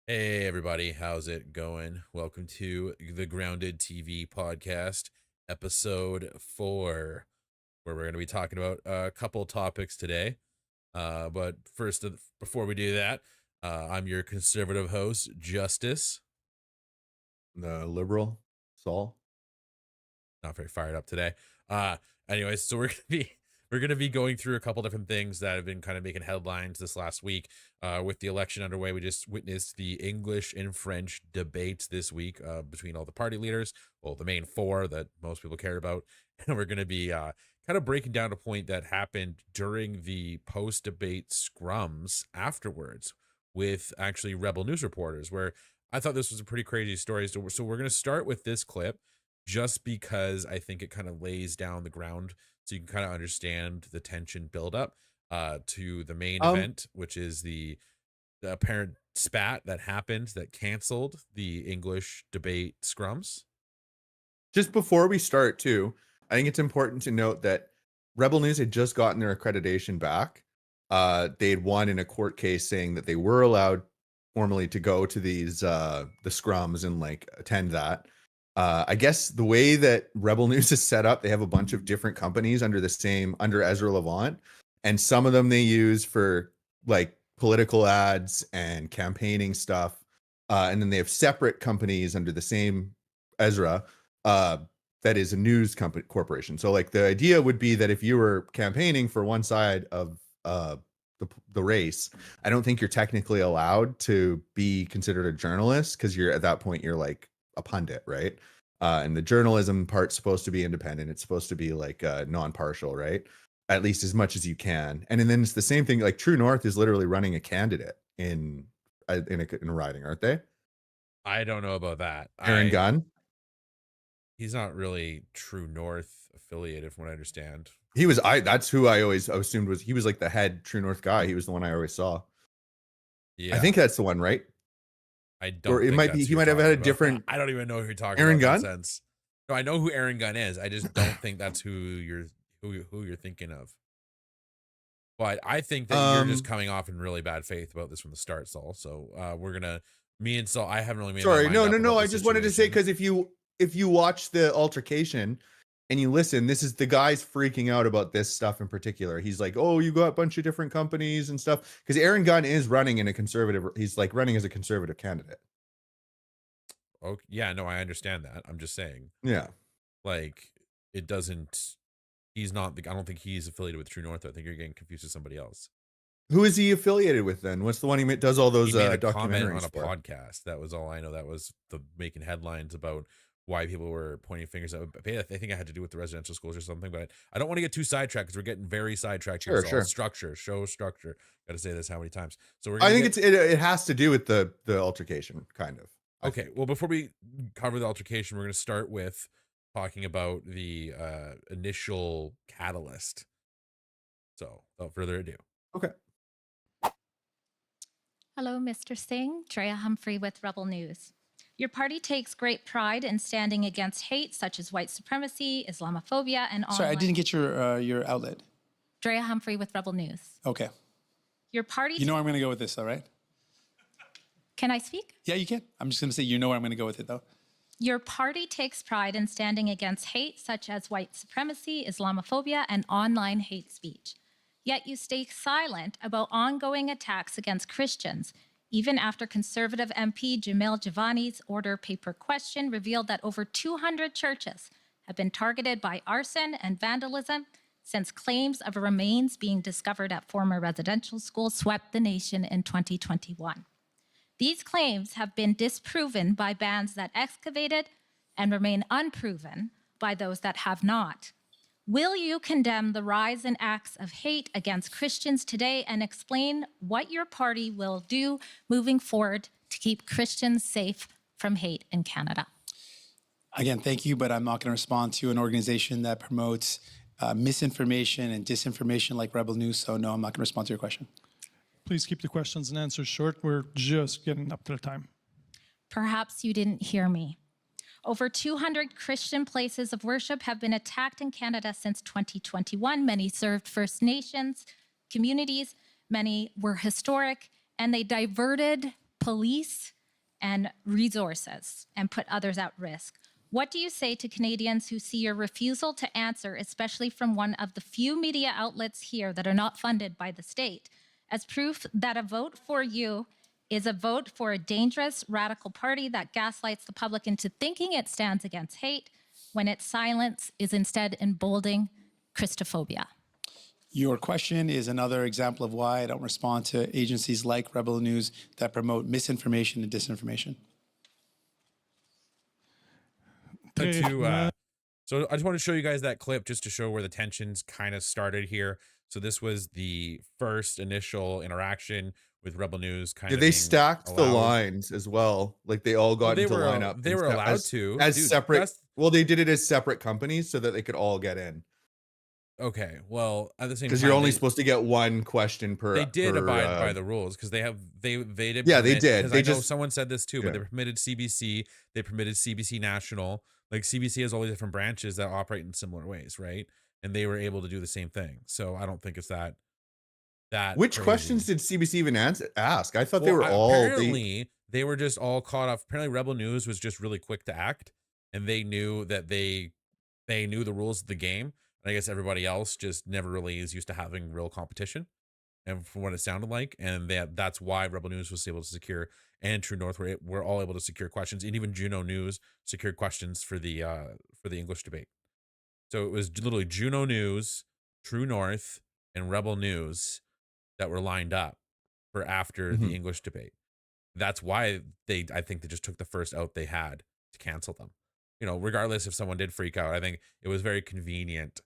Hey everybody, how's it going? Welcome to the Grounded TV podcast, episode 4, where we're going to be talking about a couple topics today. But first, before we do that, I'm your conservative host, Justice. The liberal Saul. Not very fired up today. Uh, Anyways, so we're gonna be going through a couple different things that have been kind of making headlines this last week. With the election underway, we just witnessed the English and French debates this week between all the party leaders. Well, the main four that most people care about, and we're gonna be kind of breaking down a point that happened during the post-debate scrums afterwards with actually Rebel News reporters, where I thought this was a pretty crazy story. So we're gonna start with this clip just because I think it kind of lays down the ground so you can kind of understand the tension buildup to the main Um, event, which is the apparent spat that happened that canceled the English debate scrums. just before we start too, I think it's important to note that Rebel News had just gotten their accreditation back. They had won in a court case saying that they were allowed formally to go to these the scrums and like attend that. I guess the way that Rebel News is set up, they have a bunch of different companies under Ezra Levant, and some of them they use for like political ads and campaigning stuff. And then they have separate companies under the same Ezra uh, that is a news company corporation. So like the idea would be that if you were campaigning for one side of the race, I don't think you're technically allowed to be considered a journalist because you're at that point you're like a pundit, right? And the journalism part's supposed to be independent. It's supposed to be like non-partial, right? At least as much as you can. And then it's the same thing. Like True North is literally running a candidate in a riding, aren't they? I don't know about that. Aaron I Gunn. He's not really True North affiliated, from what I understand. He was that's who I always assumed was he was like the head True North guy. He was the one I always saw. I Yeah, think that's the one, right? I Or don't it think might be that's who he you're might have had talking a about. different I don't even know who you're talking Aaron about in that Gunn. sense. No, I know who Aaron Gunn is. I just don't think that's who you're thinking of. But I think that you're just Um coming off in really bad faith about this from the start, Saul. So me and Saul, I haven't really made my Sorry, mind no, up no, no. about the I just wanted to say situation. because if you watch the altercation and you listen, this is the guy's freaking out about this stuff in particular. He's like, "Oh, you got a bunch of different companies and stuff." Because Aaron Gunn is running in a conservative. He's like running as a conservative candidate. Oh, yeah, no, I understand that. I'm just saying, Yeah. like, it doesn't. He's not. I don't think he's affiliated with True North. I think you're getting confused with somebody else. Who is he affiliated with then? What's the one does all He those made a comment on documentaries a for? podcast. That was all I know. That was the making headlines about why people were pointing fingers at. I think it had to do with the residential schools or something. But I don't want to get too sidetracked because we're getting very sidetracked here. Sure, It's all sure. structure, show structure. Got to say this how many times? So we're I gonna think get it has to do with the altercation, kind of. I okay. think. Well, before we cover the altercation, we're gonna start with talking about the initial catalyst. So without further ado. Okay. Hello, Mr. Singh. Drea Humphrey with Rebel News. Your party takes great pride in standing against hate such as white supremacy, Islamophobia, and Sorry, I didn't get your outlet. Drea Humphrey with Rebel News. Okay. Your party. You know where I'm going to go with this, all right? Can I speak? Yeah, you can. I'm just going to say you know where I'm going to go with it, though. Your party takes pride in standing against hate such as white supremacy, Islamophobia, and online hate speech. Yet you stay silent about ongoing attacks against Christians, even after conservative MP Jamil Javani's order paper question revealed that over 200 churches have been targeted by arson and vandalism since claims of remains being discovered at former residential schools swept the nation in 2021. These claims have been disproven by bands that excavated and remain unproven by those that have not. Will you condemn the rise in acts of hate against Christians today and explain what your party will do moving forward to keep Christians safe from hate in Canada? Again, thank you, but I'm not going to respond to an organization that promotes misinformation and disinformation like Rebel News, so no, I'm not going to respond to your question. Please keep the questions and answers short. We're just getting up to the time. Perhaps you didn't hear me. Over 200 Christian places of worship have been attacked in Canada since 2021. Many served First Nations communities, many were historic, and they diverted police and resources and put others at risk. What do you say to Canadians who see your refusal to answer, especially from one of the few media outlets here that are not funded by the state, as proof that a vote for you is a vote for a dangerous radical party that gaslights the public into thinking it stands against hate when its silence is instead emboldening Christophobia? Your question is another example of why I don't respond to agencies like Rebel News that promote misinformation and disinformation. So I just want to show you guys that clip just to show where the tensions kind of started here. So this was the first initial interaction with Rebel News. They stacked the lines as well. Like they all got into lineup. They were allowed to as separate. Well, they did it as separate companies so that they could all get in. Okay, well, at the same time, because you're only supposed to get one question per. They did abide by the rules because they did. Yeah, they did. They just someone said this too, but they permitted CBC. They permitted CBC National. Like CBC has all these different branches that operate in similar ways, right? And they were able to do the same thing. So I don't think it's that. Which crazy. Questions did CBC even ask? I thought they were all. Apparently, they were just all caught off. Apparently, Rebel News was just really quick to act, and they knew that they knew the rules of the game. And I guess everybody else just never really is used to having real competition, and from what it sounded like, and that's why Rebel News was able to secure, and True North were all able to secure questions, and even Juno News secured questions for the English debate. So it was literally Juno News, True North, and Rebel News that were lined up for after the English debate. That's why I think they just took the first out they had to cancel them. You know, regardless if someone did freak out, I think it was very convenient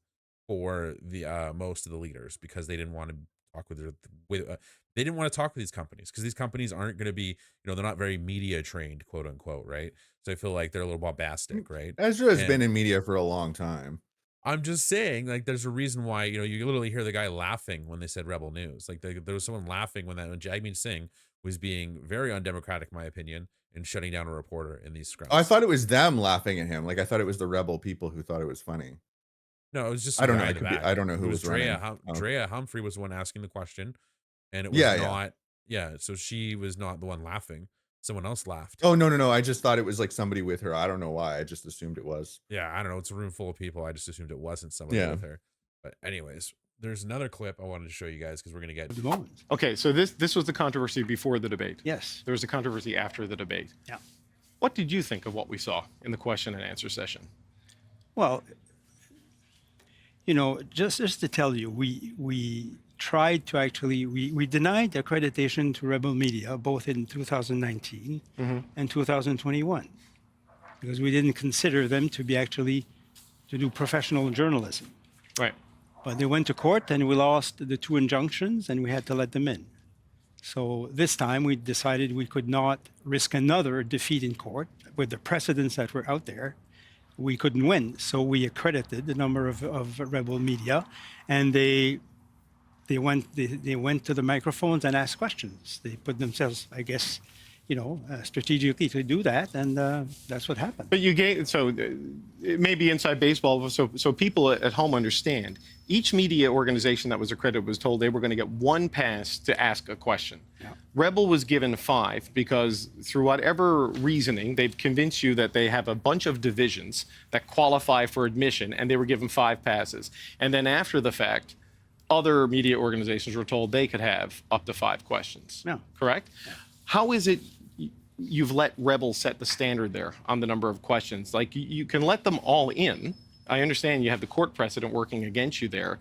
for the most of the leaders because they didn't want to talk they didn't want to talk with these companies because these companies aren't going to be, they're not very media trained, quote unquote, right? So I feel like they're a little bombastic, right? Ezra has been in media for a long time. I'm just saying, like, there's a reason why, you literally hear the guy laughing when they said Rebel News. Like, there was someone laughing when Jagmeet Singh was being very undemocratic, in my opinion, and shutting down a reporter in these scrums. I thought it was them laughing at him. Like, I thought it was the Rebel people who thought it was funny. No, it was just I don't know. I don't know who was running. Drea Humphrey was the one asking the question, and it was not. Yeah, so she was not the one laughing. Someone else laughed. Oh, no. I just thought it was like somebody with her. I don't know why. I just assumed it was. Yeah, I don't know. It's a room full of people. I just assumed it wasn't somebody with her. But anyways, there's another clip I wanted to show you guys because we're going to get the moment. Okay, so this was the controversy before the debate. Yes. There was a controversy after the debate. Yeah. What did you think of what we saw in the question and answer session? Well, just to tell you, we tried to actually, we denied accreditation to Rebel Media both in 2019 and 2021 because we didn't consider them to be actually to do professional journalism. Right. But they went to court and we lost the two injunctions and we had to let them in. So this time we decided we could not risk another defeat in court with the precedents that were out there. We couldn't win. So we accredited the number of Rebel Media and they went to the microphones and asked questions. They put themselves, I guess, strategically to do that, and that's what happened. But you gave it may be inside baseball, so people at home understand. Each media organization that was accredited was told they were going to get one pass to ask a question. Yeah. Rebel was given 5 because through whatever reasoning, they've convinced you that they have a bunch of divisions that qualify for admission, and they were given 5 passes. And then after the fact, other media organizations were told they could have up to 5 questions. Yeah. Correct? Yeah. How is it you've let Rebel set the standard there on the number of questions? Like, you can let them all in. I understand you have the court precedent working against you there,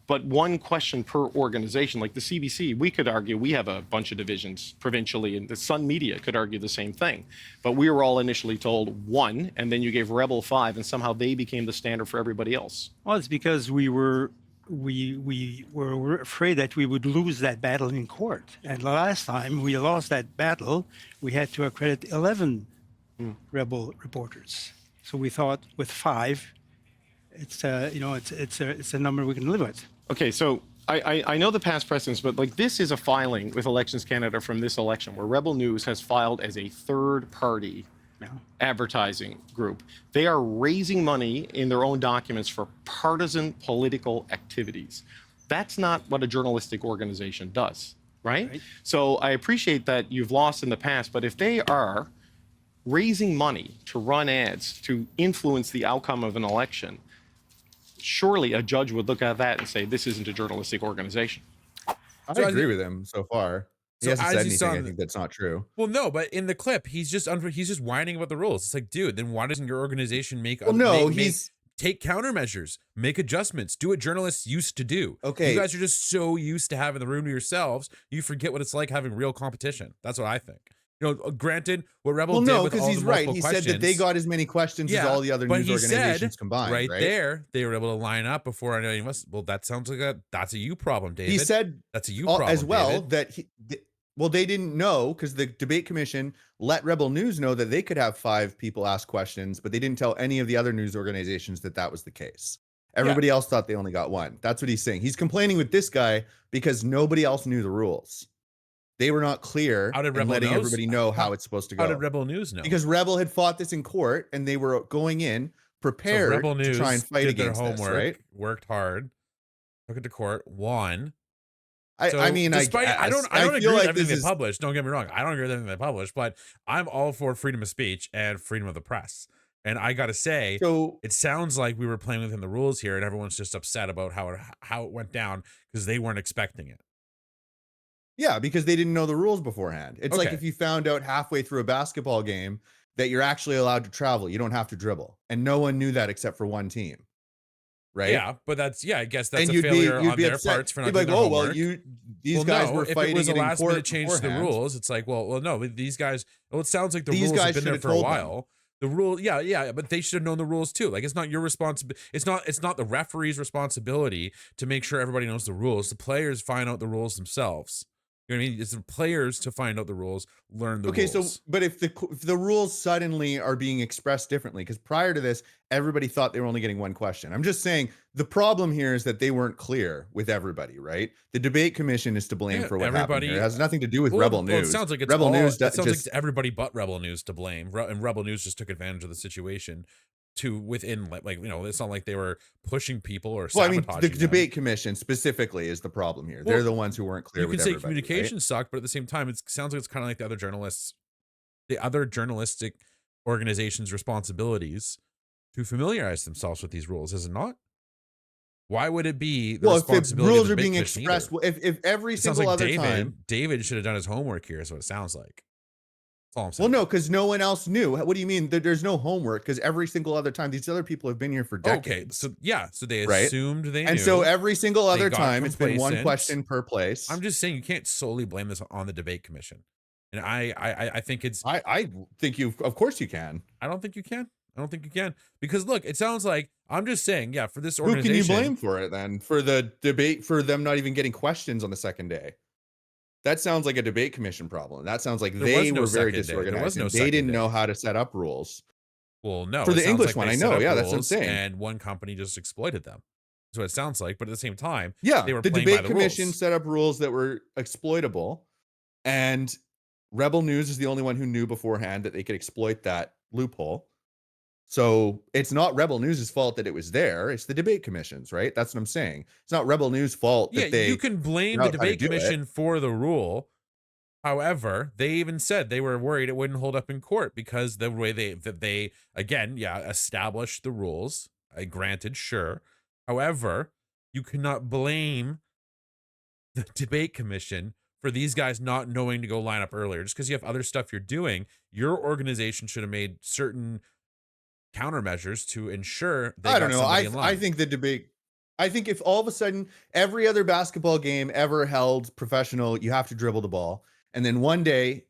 but one question per organization, like the CBC, we could argue we have a bunch of divisions provincially, and the Sun Media could argue the same thing. But we were all initially told 1, and then you gave Rebel 5, and somehow they became the standard for everybody else. Well, it's because we were afraid that we would lose that battle in court. And the last time we lost that battle, we had to accredit 11 Rebel reporters. So we thought with 5, it's a number we can live with. Okay, so I know the past precedents, but like this is a filing with Elections Canada from this election where Rebel News has filed as a third party advertising group. They are raising money in their own documents for partisan political activities. That's not what a journalistic organization does. right? Right. So I appreciate that you've lost in the past, but if they are raising money to run ads to influence the outcome of an election, surely a judge would look at that and say, this isn't a journalistic organization. I So agree with him so far. He So hasn't as said you saw anything. I in think that's not true. well, no, but in the clip, he's just whining about the rules. It's like, dude, then why doesn't your organization make Well, no, make take countermeasures, make adjustments, do what journalists used to do? Okay. You guys are just so used to having the room to yourselves, you forget what it's like having real competition. That's what I think. You know, granted, what Rebel Well, did no, with because all he's the right. multiple He questions, said that they got as many questions as all the other but news he organizations said combined. Right, there, they were able to line up before anyone was. Well, that sounds like that's a you problem, David. He said that's a you problem as well David. that well, they didn't know because the debate commission let Rebel News know that they could have 5 people ask questions, but they didn't tell any of the other news organizations that that was the case. Everybody else thought they only got 1. That's what he's saying. He's complaining with this guy because nobody else knew the rules. They were not clear in letting everybody know how it's supposed to go. How did Rebel News know? Because Rebel had fought this in court and they were going in prepared so Rebel News to try and fight did their against homework, this, right? worked hard, took it to court, won. I mean, despite, I don't feel agree with like everything this they published. Don't get me wrong. I don't agree with everything they published, but I'm all for freedom of speech and freedom of the press. And I got to say, so it sounds like we were playing within the rules here, and everyone's just upset about how it went down because they weren't expecting it. yeah, because they didn't know the rules beforehand. It's like Okay. if you found out halfway through a basketball game that you're actually allowed to travel, you don't have to dribble, and no one knew that except for one team, right? Yeah, but I guess that's And a you'd failure be on their upset. parts for not You'd be doing like, their oh well, homework. these guys were if fighting it was a it in last court minute change to the beforehand. rules, it's like, well, no, these guys. Well, it sounds like the These rules guys have been should there have for a told them. while. The rule, yeah, but they should have known the rules too. Like, it's not your responsibility. It's not the referee's responsibility to make sure everybody knows the rules. The players find out the rules themselves. You know what I mean? It's the players to find out the rules, learn the rules. Okay, so but if the rules suddenly are being expressed differently, because prior to this, everybody thought they were only getting 1 question. I'm just saying the problem here is that they weren't clear with everybody, right? The debate commission is to blame for what happened here. It has nothing to do with Rebel News. Well, it sounds like it's Rebel News. It sounds like it's everybody but Rebel News to blame, and Rebel News just took advantage of the situation to within like you know, it's not like they were pushing people or well, I mean, sabotaging the them. debate commission specifically is the problem here. Well, they're the ones who weren't clear. You with can say everybody, communication right? sucked, but at the same time, it sounds like it's kind of like the other journalistic organizations' responsibilities to familiarize themselves with these rules, is it not? Why would it be the Well, if the responsibility of rules the are being debate commission expressed, either? if every It sounds single like other time. David should have done his homework here, is what it sounds like. That's all I'm Well, saying. no, because no one else knew. What do you mean that there's no homework? Because every single other time, these other people have been here for decades. Okay, so they right? assumed they knew. And so every single other got time, it's been 1 complacent. question per place. I'm just saying you can't solely blame this on the debate commission. And I think it's I think of course you can. I don't think you can. I don't think you can. Because look, it sounds like I'm just saying, yeah, for this Who organization. can you blame for it then? For the debate, for them not even getting questions on the second day? That sounds like a debate commission problem. That sounds like they were very disorganized. They didn't know how to set up rules. Well, no. For it the sounds English like one, they I set know. up Yeah, that's what I'm rules saying. And one company just exploited them. That's what it sounds like. But at the same time, Yeah, they were the playing by debate the commission rules. set up rules that were exploitable, and Rebel News is the only one who knew beforehand that they could exploit that loophole. So it's not Rebel News' fault that it was there. It's the debate commission's, right? That's what I'm saying. It's not Rebel News' fault that they. You can blame the debate commission for the rule. However, they even said they were worried it wouldn't hold up in court because the way they again, established the rules. Granted, sure. However, you cannot blame the debate commission for these guys not knowing to go line up earlier. Just because you have other stuff you're doing, your organization should have made certain countermeasures to ensure they I don't know. somebody in line. I think the debate. I think if all of a sudden every other basketball game ever held professional, you have to dribble the ball, and then one day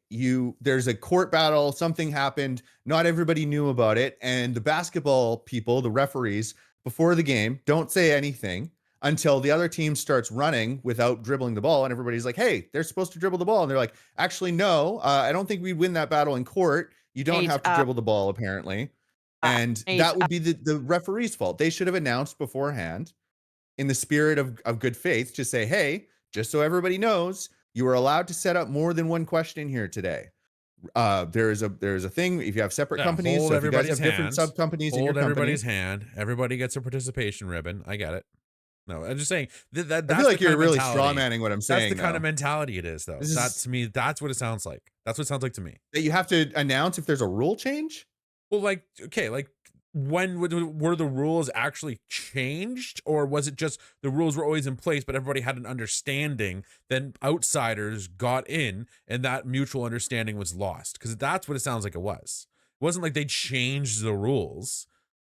there's a court battle, something happened, not everybody knew about it, and the basketball people, the referees, before the game don't say anything until the other team starts running without dribbling the ball, and everybody's like, hey, they're supposed to dribble the ball, and they're like, actually no, I don't think we'd win that battle in court. You don't have to dribble the ball apparently. And that would be the referee's fault. They should have announced beforehand in the spirit of good faith to say, hey, just so everybody knows, you are allowed to set up more than 1 question here today. There is a thing if you have separate companies, so if you guys have different sub companies in your company, everybody's hand, everybody gets a participation ribbon. I get it. No, I'm just saying that I feel like you're really straw manning what I'm saying. That's the kind of mentality it is, though. To me, that's what it sounds like. That's what it sounds like to me. That you have to announce if there's a rule change. Well, like, okay, like when were the rules actually changed, or was it just the rules were always in place, but everybody had an understanding? Then outsiders got in, and that mutual understanding was lost. Because that's what it sounds like it was. It wasn't like they changed the rules.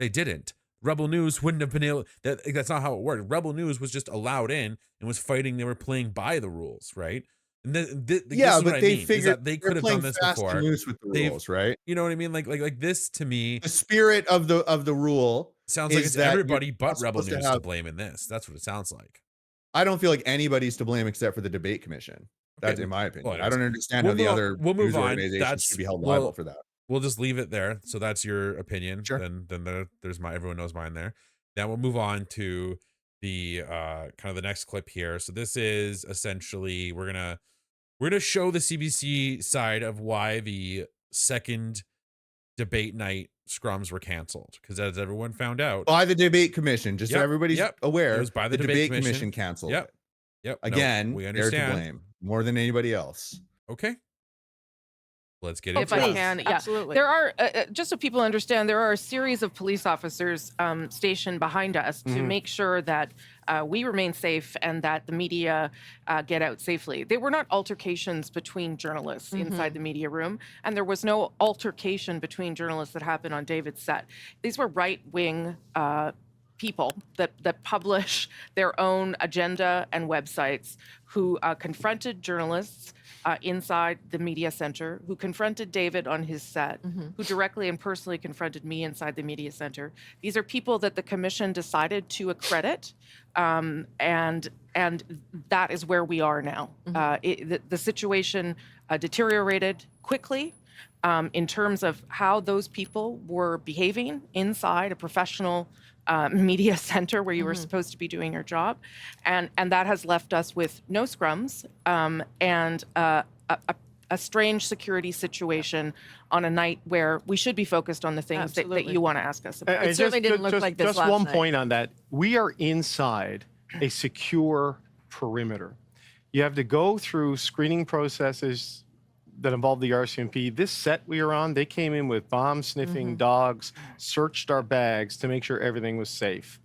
They didn't. Rebel News wouldn't have been able. That's not how it worked. Rebel News was just allowed in and was fighting. They were playing by the rules, right? And Yeah, but they figured they could have done this before. Loose with the rules, right? You know what I mean? Like this to me, the spirit of the rule sounds like it's everybody but Rebel News to blame in this. That's what it sounds like. I don't feel like anybody's to blame except for the debate commission. That's in my opinion. I don't understand how the other news organizations should be held liable for that. We'll just leave it there. So that's your opinion. Sure. Then there's everyone knows mine there. Now we'll move on to the kind of the next clip here. So this is essentially we're gonna show the CBC side of why the second debate night scrums were canceled, because as everyone found out by the debate commission, just so everybody's aware, it was by the debate commission canceled. Yep. Again, we understand. They're to blame more than anybody else. Okay. Let's get if into I it. can, yeah. Absolutely. There are, just so people understand, there are a series of police officers stationed behind us to make sure that we remain safe and that the media get out safely. They were not altercations between journalists inside the media room, and there was no altercation between journalists that happened on David's set. These were right-wing people that publish their own agenda and websites who confronted journalists inside the media center, who confronted David on his set, who directly and personally confronted me inside the media center. These are people that the commission decided to accredit, and that is where we are now. The situation deteriorated quickly in terms of how those people were behaving inside a professional media center where you were supposed to be doing your job. And that has left us with no scrums and a strange security situation on a night where we should be focused on the things that you want to ask us about. It certainly didn't look like this Just last one night. point on that. We are inside a secure perimeter. You have to go through screening processes that involve the RCMP. This set we are on, they came in with bomb-sniffing dogs, searched our bags to make sure everything was safe.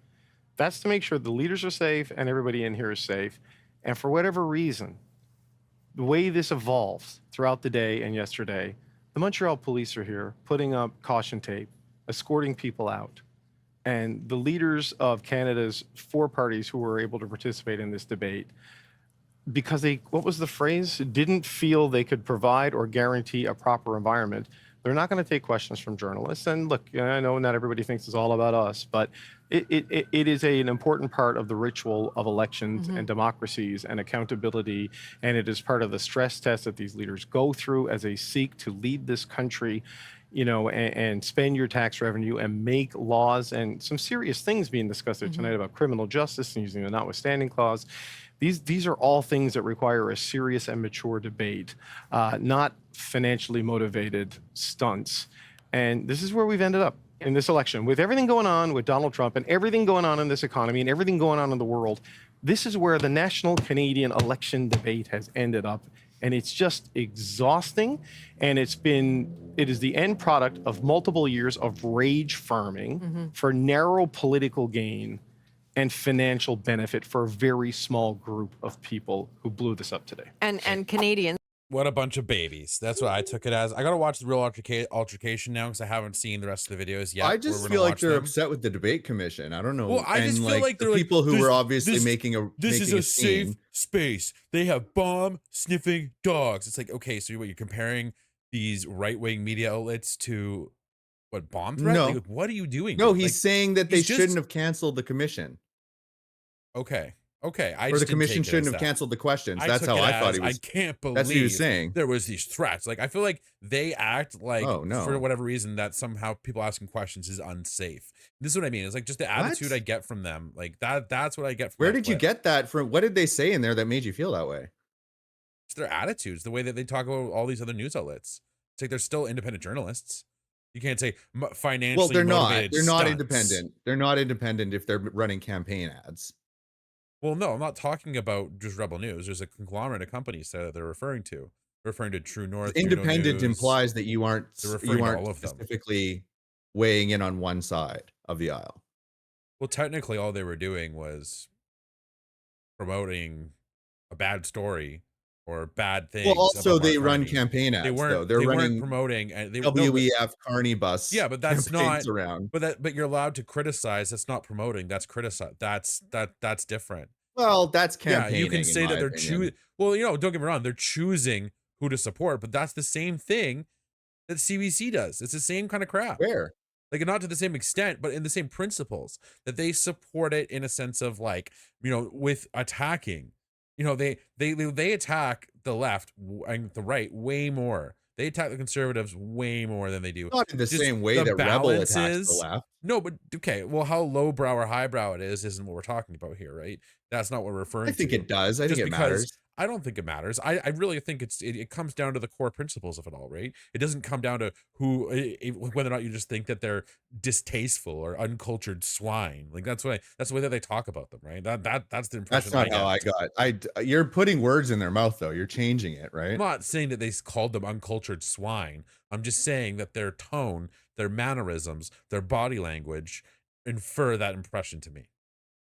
That's to make sure the leaders are safe and everybody in here is safe. And for whatever reason, the way this evolved throughout the day and yesterday, the Montreal police are here putting up caution tape, escorting people out. And the leaders of Canada's 4 parties who were able to participate in this debate, because they, what was the phrase? Didn't feel they could provide or guarantee a proper environment. They're not going to take questions from journalists. And look, I know not everybody thinks it's all about us, but it is an important part of the ritual of elections and democracies and accountability. And it is part of the stress test that these leaders go through as they seek to lead this country, you know, and spend your tax revenue and make laws, and some serious things being discussed there tonight about criminal justice and using the notwithstanding clause. These are all things that require a serious and mature debate, not financially motivated stunts. And this is where we've ended up in this election. With everything going on with Donald Trump and everything going on in this economy and everything going on in the world, this is where the national Canadian election debate has ended up. And it's just exhausting. And it is the end product of multiple years of rage farming for narrow political gain and financial benefit for a very small group of people who blew this up today. And Canadians. What a bunch of babies. That's what I took it as. I got to watch the real altercation now because I haven't seen the rest of the videos yet. I just feel like they're upset with the debate commission. I don't know. Well, I just feel like the they're people who were obviously making a this is a scene. safe space. They have bomb sniffing dogs. It's like, okay, so you're comparing these right-wing media outlets to what, bomb threats? No. Like, what are you doing? No, dude? he's Like, saying that they he's just- shouldn't have canceled the commission. Okay. Or just the didn't commission take it shouldn't as have that. canceled the questions. I That's took how it I thought as, he was. I can't believe That's what he was saying. there was these threats. Like, I feel like they act like, Oh, no. for whatever reason, that somehow people asking questions is unsafe. This is what I mean. It's like just the attitude I get from them. Like that's what I get from Where that did you clip. get that from? What did they say in there that made you feel that way? It's their attitudes, the way that they talk about all these other news outlets. It's like they're still independent journalists. You can't say financially Well, they're not. motivated They're not stunts. independent. They're not independent if they're running campaign ads. Well, no, I'm not talking about just Rebel News. There's a conglomerate of companies that they're referring to. They're referring to True North, Juno Independent News. implies that you aren't They're referring to all of them. specifically weighing in on one side of the aisle. Well, technically, all they were doing was promoting a bad story or bad things. Well, also about they Mark run Carney. campaign ads, They weren't. though. They're they running weren't promoting. And they WEF Carney bus. Yeah, but that's campaigns not around. But you're allowed to criticize. That's not promoting. That's criticize. That's different. Well, that's campaigning. Yeah, you can say that they're choosing. Well, don't get me wrong. They're choosing who to support, but that's the same thing that CBC does. It's the same kind of crap. Where? Like, not to the same extent, but in the same principles, that they support it in a sense of, like, with attacking. They attack the left and the right way more. They attack the conservatives way more than they do. Not in the Just same way the that Rebel balance attacks is- the left. No, but okay. Well, how lowbrow or highbrow it isn't what we're talking about here, right? That's not what we're referring to. I think it does. I think Just it matters. I don't think it matters. I really think it comes down to the core principles of it all, right? It doesn't come down to whether or not you just think that they're distasteful or uncultured swine. Like, that's the way that they talk about them, right? That's the impression. That's not how I got. You're putting words in their mouth, though. You're changing it, right? I'm not saying that they called them uncultured swine. I'm just saying that their tone, their mannerisms, their body language infer that impression to me.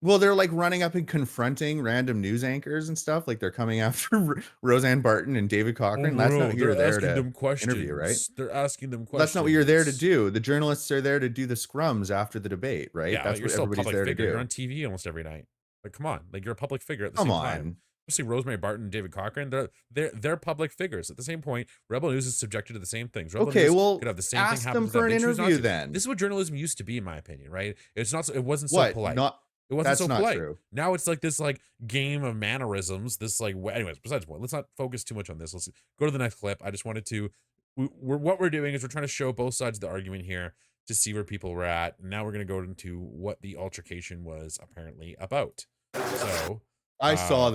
Well, they're like running up and confronting random news anchors and stuff. Like they're coming after Roseanne Barton and David Cochran. That's not what you're there to interview, right? They're asking them questions. That's not what you're there to do. The journalists are there to do the scrums after the debate, right? Yeah, That's you're what still a everybody's public there figure. to You're do. on TV almost every night. Like, come on, like, you're a public figure at the Come same on. time. Especially Rosemary Barton and David Cochran. They're public figures. At the same point, Rebel News is subjected to the same things. Rebel Okay, News well, could have the same ask thing happen them to them. for an They choose not interview to. then. This is what journalism used to be, in my opinion, right? It wasn't so What? polite. Not. It wasn't That's so not polite. true. Now it's like this game of mannerisms. This anyways. Besides the point, let's not focus too much on this. Let's go to the next clip. I just wanted to. What we're doing is we're trying to show both sides of the argument here to see where people were at. Now we're going to go into what the altercation was apparently about. So I saw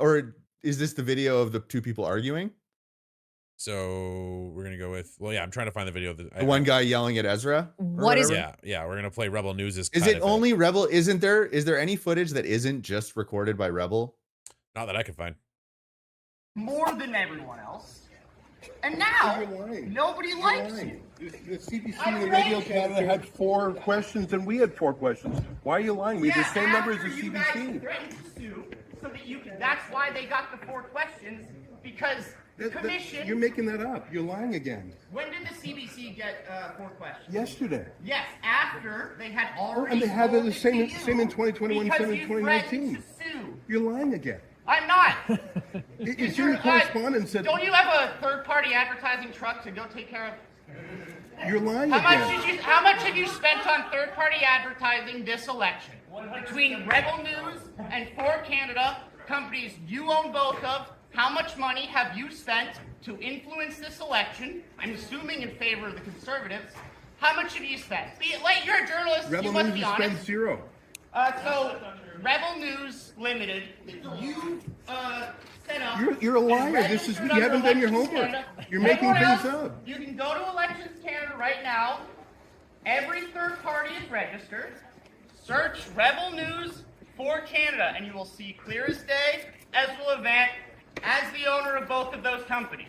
or is this the video of the two people arguing? So we're gonna go with. Well, yeah, I'm trying to find the video of the one guy yelling at Ezra. What is? Yeah, we're gonna play Rebel News. Is it only Rebel? Is there any footage that isn't just recorded by Rebel? Not that I could find. More than everyone else. And now, nobody likes you. The CBC and the Radio Canada had 4 questions and we had 4 questions. Why are you lying? We had the same number as the You guys CBC. threatened to sue so that you can, that's why they got the 4 questions, because the commission. You're making that up. You're lying again. When did the CBC get 4 questions? Yesterday. Yes, after they had Oh, already. and they had the told same to in 2021, because same in you threatened 2019. to sue. You're lying again. I'm not. It's your correspondence that Don't you have a third-party advertising truck to go take care of? you're lying How again. much have you spent on third-party advertising this election? Between Rebel News and For Canada, companies you own both of, how much money have you spent to influence this election? I'm assuming in favor of the Conservatives. How much have you spent? You're a journalist, you Rebel must News be has spent honest. 0. So, Rebel News Limited, you set up. You're a liar. and This is registered you haven't under done your Elections homework. Canada. You're making Everyone things else, up. You can go to Elections Canada right now. Every third party is registered. Search Rebel News For Canada, and you will see clear as day, as will Event, as the owner of both of those companies.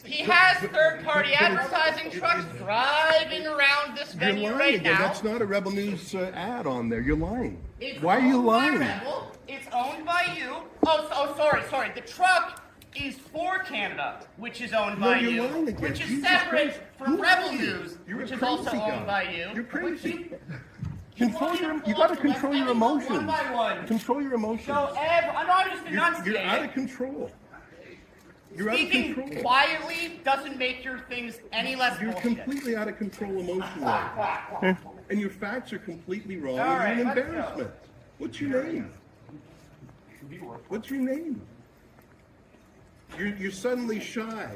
He has third-party advertising trucks driving around this You're venue lying right again. now. That's not a Rebel News ad on there. You're lying. It's Why are you owned by lying? Rebel. It's owned by you. Sorry. The truck is For Canada, which is owned No, by you're you, lying again. which is Jesus separate Christ. from Who Rebel are you? News, You're a which is also crazy guy. owned by you. You're crazy. You Control want me your. to You pull got to up the control list? your Let me go emotions. one by one. Control your emotions. So, I'm just enunciating. You're out of control. You're out of Speaking control. quietly doesn't make your things any less You're bullshit. completely out of control emotionally, and your facts are completely wrong. All right, You're an let's go. embarrassment. What's your name? What's your name? You're suddenly shy.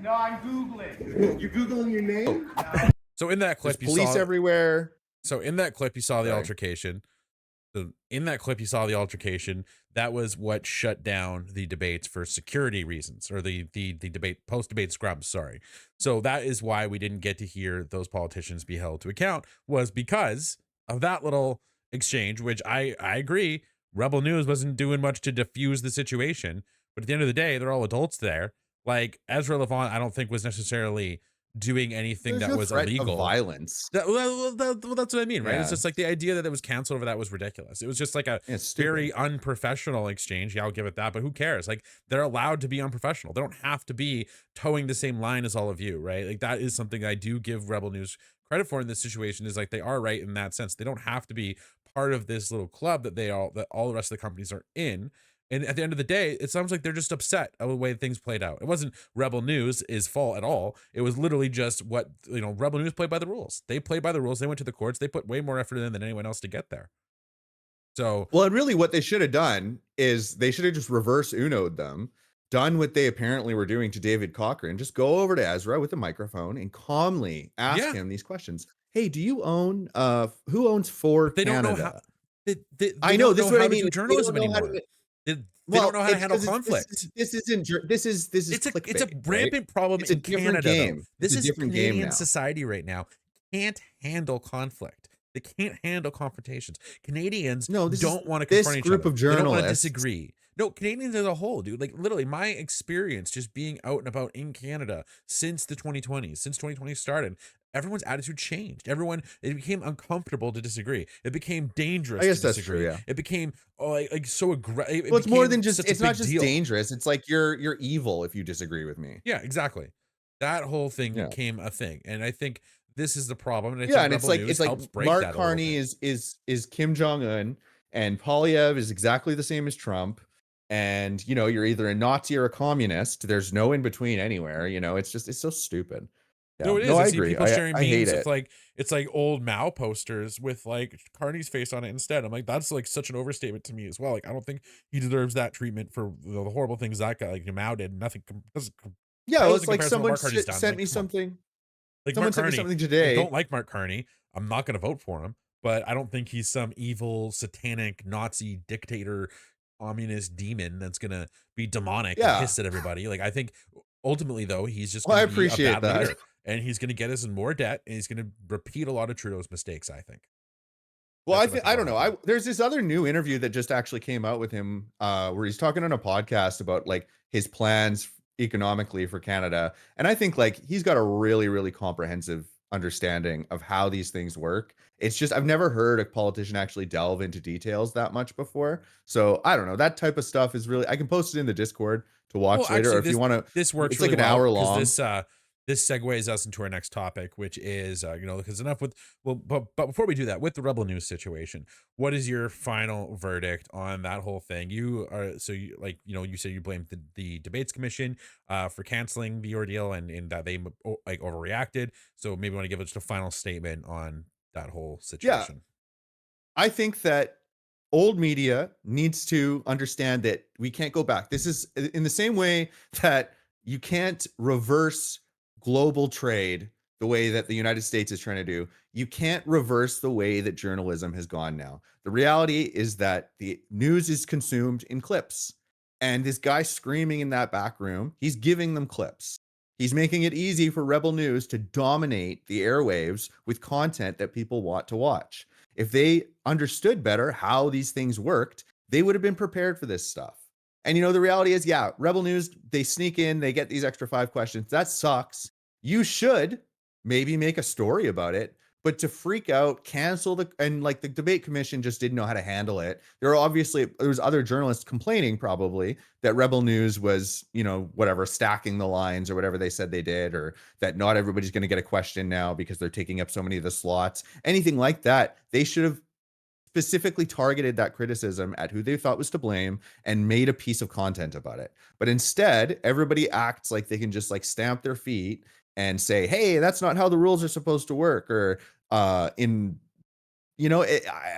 No, I'm Googling. You're googling your name. So in that clip, There's police everywhere. So in that clip, you saw the Sorry. altercation. So in that clip, you saw the altercation. That was what shut down the debates for security reasons, or the debate post-debate scrums. Sorry. So that is why we didn't get to hear those politicians be held to account, was because of that little exchange, which I agree Rebel News wasn't doing much to diffuse the situation, but at the end of the day, they're all adults there. Like Ezra Levant, I don't think was necessarily doing anything There's that no was threat of illegal. violence. Well, that's what I mean, right? It's Yeah. just like the idea that it was canceled over that was ridiculous. It was just like a Yeah, it's stupid. very unprofessional exchange. Yeah, I'll give it that, but who cares? Like they're allowed to be unprofessional. They don't have to be towing the same line as all of you, right? Like that is something I do give Rebel News credit for in this situation, is like they are right in that sense. They don't have to be part of this little club that all the rest of the companies are in. And at the end of the day, it sounds like they're just upset of the way things played out. It wasn't Rebel News' fault at all. It was literally just what, Rebel News played by the rules. They played by the rules. They went to the courts. They put way more effort in than anyone else to get there. So, well, and really what they should have done is they should have just reverse Uno'd them, done what they apparently were doing to David Cochran, just go over to Ezra with a microphone and calmly ask Yeah. him these questions. Hey, do you own, who owns For they Canada? don't know how. They I know, don't this is know what how I to mean. do They don't journalism know how to- anymore. They Well, don't know how to it's handle 'cause conflict. This is It's a clickbait, rampant right? problem It's a in different Canada. Though. game. This It's a is different game Canadian now. society right now. Can't handle conflict. They can't handle confrontations. Canadians don't want to confront each group other. of They don't want to journalists. disagree. No, Canadians as a whole, dude. Like literally, my experience just being out and about in Canada since the 2020s, since 2020 started, everyone's attitude changed. It became uncomfortable to disagree. It became dangerous I guess to that's disagree. true, yeah. It became like so aggressive. Well, it's more than just, it's not just dangerous. It's like you're evil if you disagree with me. Yeah, exactly. That whole thing Yeah. became a thing, and I think this is the problem. And I Yeah, think and it's Rebel like News helps break Mark that a little Carney bit. is Kim Jong Un, and Polyev is exactly the same as Trump. And you're either a Nazi or a communist. There's no in between anywhere. It's so stupid. Yeah. No, it is. No, I see agree. people sharing I hate memes it. of it's like old Mao posters with like Carney's face on it instead. I'm like, that's like such an overstatement to me as well. Like, I don't think he deserves that treatment for the horrible things that guy like Mao did. Nothing. Yeah, pales it's in like comparison to what someone Mark Carney's done. sent Like, me come on. something. Like Someone Mark sent me Carney, something I today. don't like Mark Carney. I'm not going to vote for him, but I don't think he's some evil, satanic, Nazi dictator, communist demon that's going to be demonic and Yeah. hiss at everybody. Like, I think ultimately, though, he's just Well, I going to be a appreciate bad that. leader, and he's going to get us in more debt, and he's going to repeat a lot of Trudeau's mistakes, I think. Well, That's what I don't will know. happen. There's this other new interview that just actually came out with him, where he's talking on a podcast about like his plans economically for Canada, and I think like he's got a really, really comprehensive understanding of how these things work. It's just I've never heard a politician actually delve into details that much before. So I don't know. That type of stuff is really. I can post it in the Discord to watch Well, later, actually, or if you want to. this works It's really like an well hour 'cause long. this segues us into our next topic, which is because enough with but before we do that, with the Rebel News situation, what is your final verdict on that whole thing? You are you said you blamed the debates commission for canceling the ordeal and that they like overreacted. So maybe want to give us a final statement on that whole situation. I think that old media needs to understand that we can't go back. This is in the same way that you can't reverse global trade the way that the United States is trying to do. You can't reverse the way that journalism has gone now. The reality is that the news is consumed in clips. And this guy screaming in that back room, he's giving them clips. He's making it easy for Rebel News to dominate the airwaves with content that people want to watch. If they understood better how these things worked, they would have been prepared for this stuff. And the reality is, yeah, Rebel News, they sneak in, they get these extra 5 questions. That sucks. You should maybe make a story about it, but to freak out, cancel the debate commission just didn't know how to handle it. There was other journalists complaining probably that Rebel News was, whatever, stacking the lines or whatever they said they did, or that not everybody's going to get a question now because they're taking up so many of the slots. Anything like that, they should have specifically targeted that criticism at who they thought was to blame and made a piece of content about it. But instead, everybody acts like they can just like stamp their feet and say, hey, that's not how the rules are supposed to work. Or I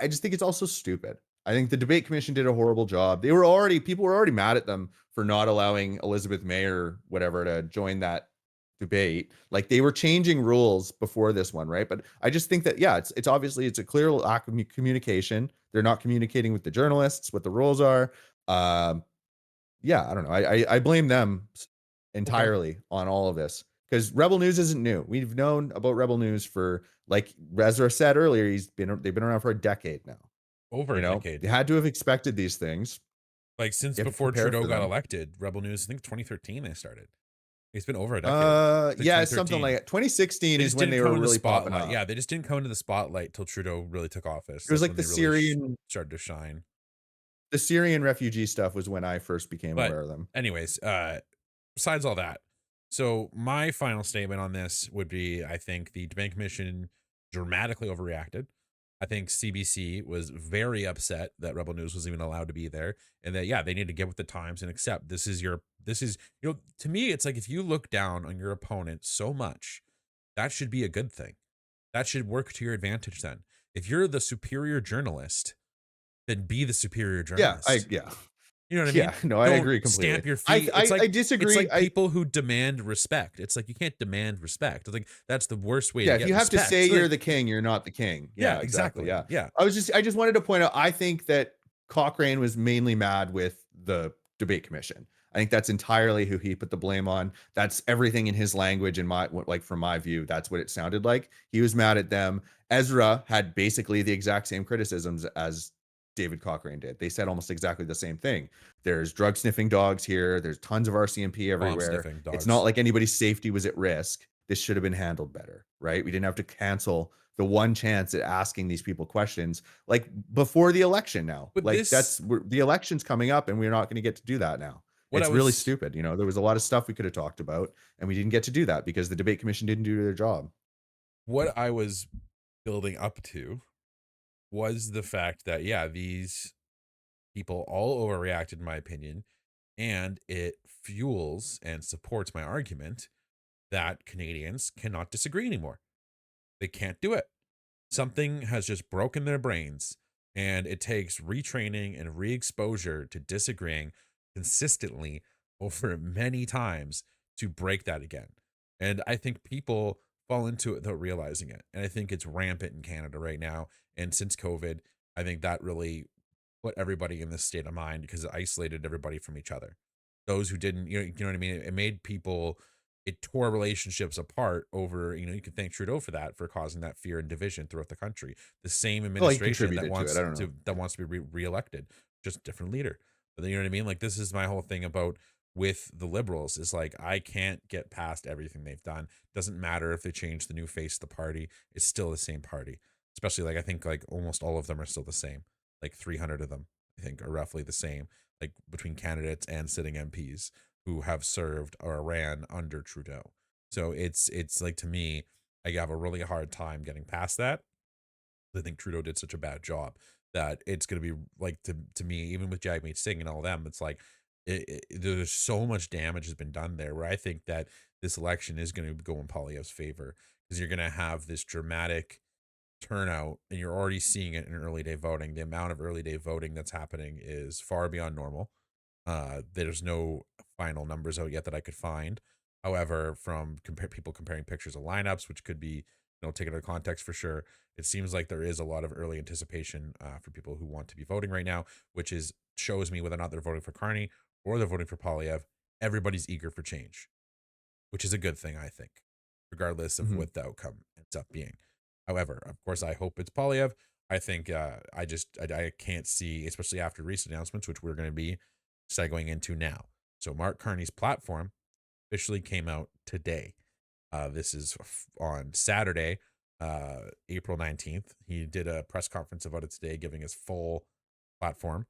just think it's also stupid. I think the debate commission did a horrible job. People were already mad at them for not allowing Elizabeth May or whatever to join that debate. Like they were changing rules before this one, right? But I just think that it's obviously a clear lack of communication. They're not communicating with the journalists what the rules are. I don't know. I blame them entirely on all of this because Rebel News isn't new. We've known about Rebel News for, like Ezra said earlier, they've been around for a decade now. over You a know, decade. they had to have expected these things. Like since You have to before prepare Trudeau for got them. elected, Rebel News, I think 2013 they started. It's been over a decade. It's like Yeah, something 2013. like that. 2016 They is just when didn't they come were into the really popping spotlight. up. Yeah, they just didn't come into the spotlight till Trudeau really took office. It was That's like when the they really Syrian started to shine. the Syrian refugee stuff was when I first became But aware of them. anyways, besides all that, so my final statement on this would be, I think the debate commission dramatically overreacted. I think CBC was very upset that Rebel News was even allowed to be there, and that, yeah, they need to get with the times and accept this is, you know, to me, it's like if you look down on your opponent so much, that should be a good thing. That should work to your advantage then. If you're the superior journalist, then be the superior Yeah, journalist. yeah. You know what I Yeah, mean? no, I Don't agree completely. stamp your feet. I disagree. It's like people who demand respect. It's like you can't demand respect. It's like that's the worst way Yeah, to if get you have to respect. say So, you're like, the king, you're not the king. yeah, Yeah, exactly. Yeah. Yeah. I just wanted to point out, I think that Cochrane was mainly mad with the debate commission. I think that's entirely who he put the blame on. That's everything in his language and from my view, that's what it sounded like. He was mad at them. Ezra had basically the exact same criticisms as David Cochrane did. They said almost exactly the same thing. There's drug sniffing dogs here. There's tons of RCMP everywhere. Bomb-sniffing dogs. It's not like anybody's safety was at risk. This should have been handled better, right? We didn't have to cancel the one chance at asking these people questions like before the election now. But like the election's coming up and we're not going to get to do that now. It's really stupid. You know, there was a lot of stuff we could have talked about and we didn't get to do that because the debate commission didn't do their job. What I was building up to was the fact that, yeah, these people all overreacted, in my opinion, and it fuels and supports my argument that Canadians cannot disagree anymore. They can't do it. Something has just broken their brains, and it takes retraining and re-exposure to disagreeing consistently over many times to break that again. And I think people fall into it without realizing it. And I think it's rampant in Canada right now. And since COVID, I think that really put everybody in this state of mind because it isolated everybody from each other. Those who didn't, you know what I mean? It made people, it tore relationships apart over, you know, you can thank Trudeau for that, for causing that fear and division throughout the country. The same administration that wants to be reelected, just different leader. But you know what I mean? Like, this is my whole thing about with the Liberals is like, I can't get past everything they've done. Doesn't matter if they change the new face of the party. It's still the same party. Especially like, I think like almost all of them are still the same. Like 300 of them, I think, are roughly the same, like between candidates and sitting MPs who have served or ran under Trudeau. So it's like, to me, I have a really hard time getting past that. I think Trudeau did such a bad job that it's going to be like, to me, even with Jagmeet Singh and all them, it's like there's so much damage has been done there where I think that this election is going to go in Poilievre's favor because you're going to have this dramatic turnout and you're already seeing it in early day voting. The amount of early day voting that's happening is far beyond normal. There's no final numbers out yet that I could find. However, from people comparing pictures of lineups, which could be, you know, taken out of context for sure, it seems like there is a lot of early anticipation for people who want to be voting right now, which shows me whether or not they're voting for Carney or they're voting for Poilievre. Everybody's eager for change, which is a good thing, I think, regardless of what the outcome ends up being. However, of course, I hope it's Poilievre. I think I can't see, especially after recent announcements, which we're going to be segueing into now. So Mark Carney's platform officially came out today. This is on Saturday, April 19th. He did a press conference about it today, giving his full platform,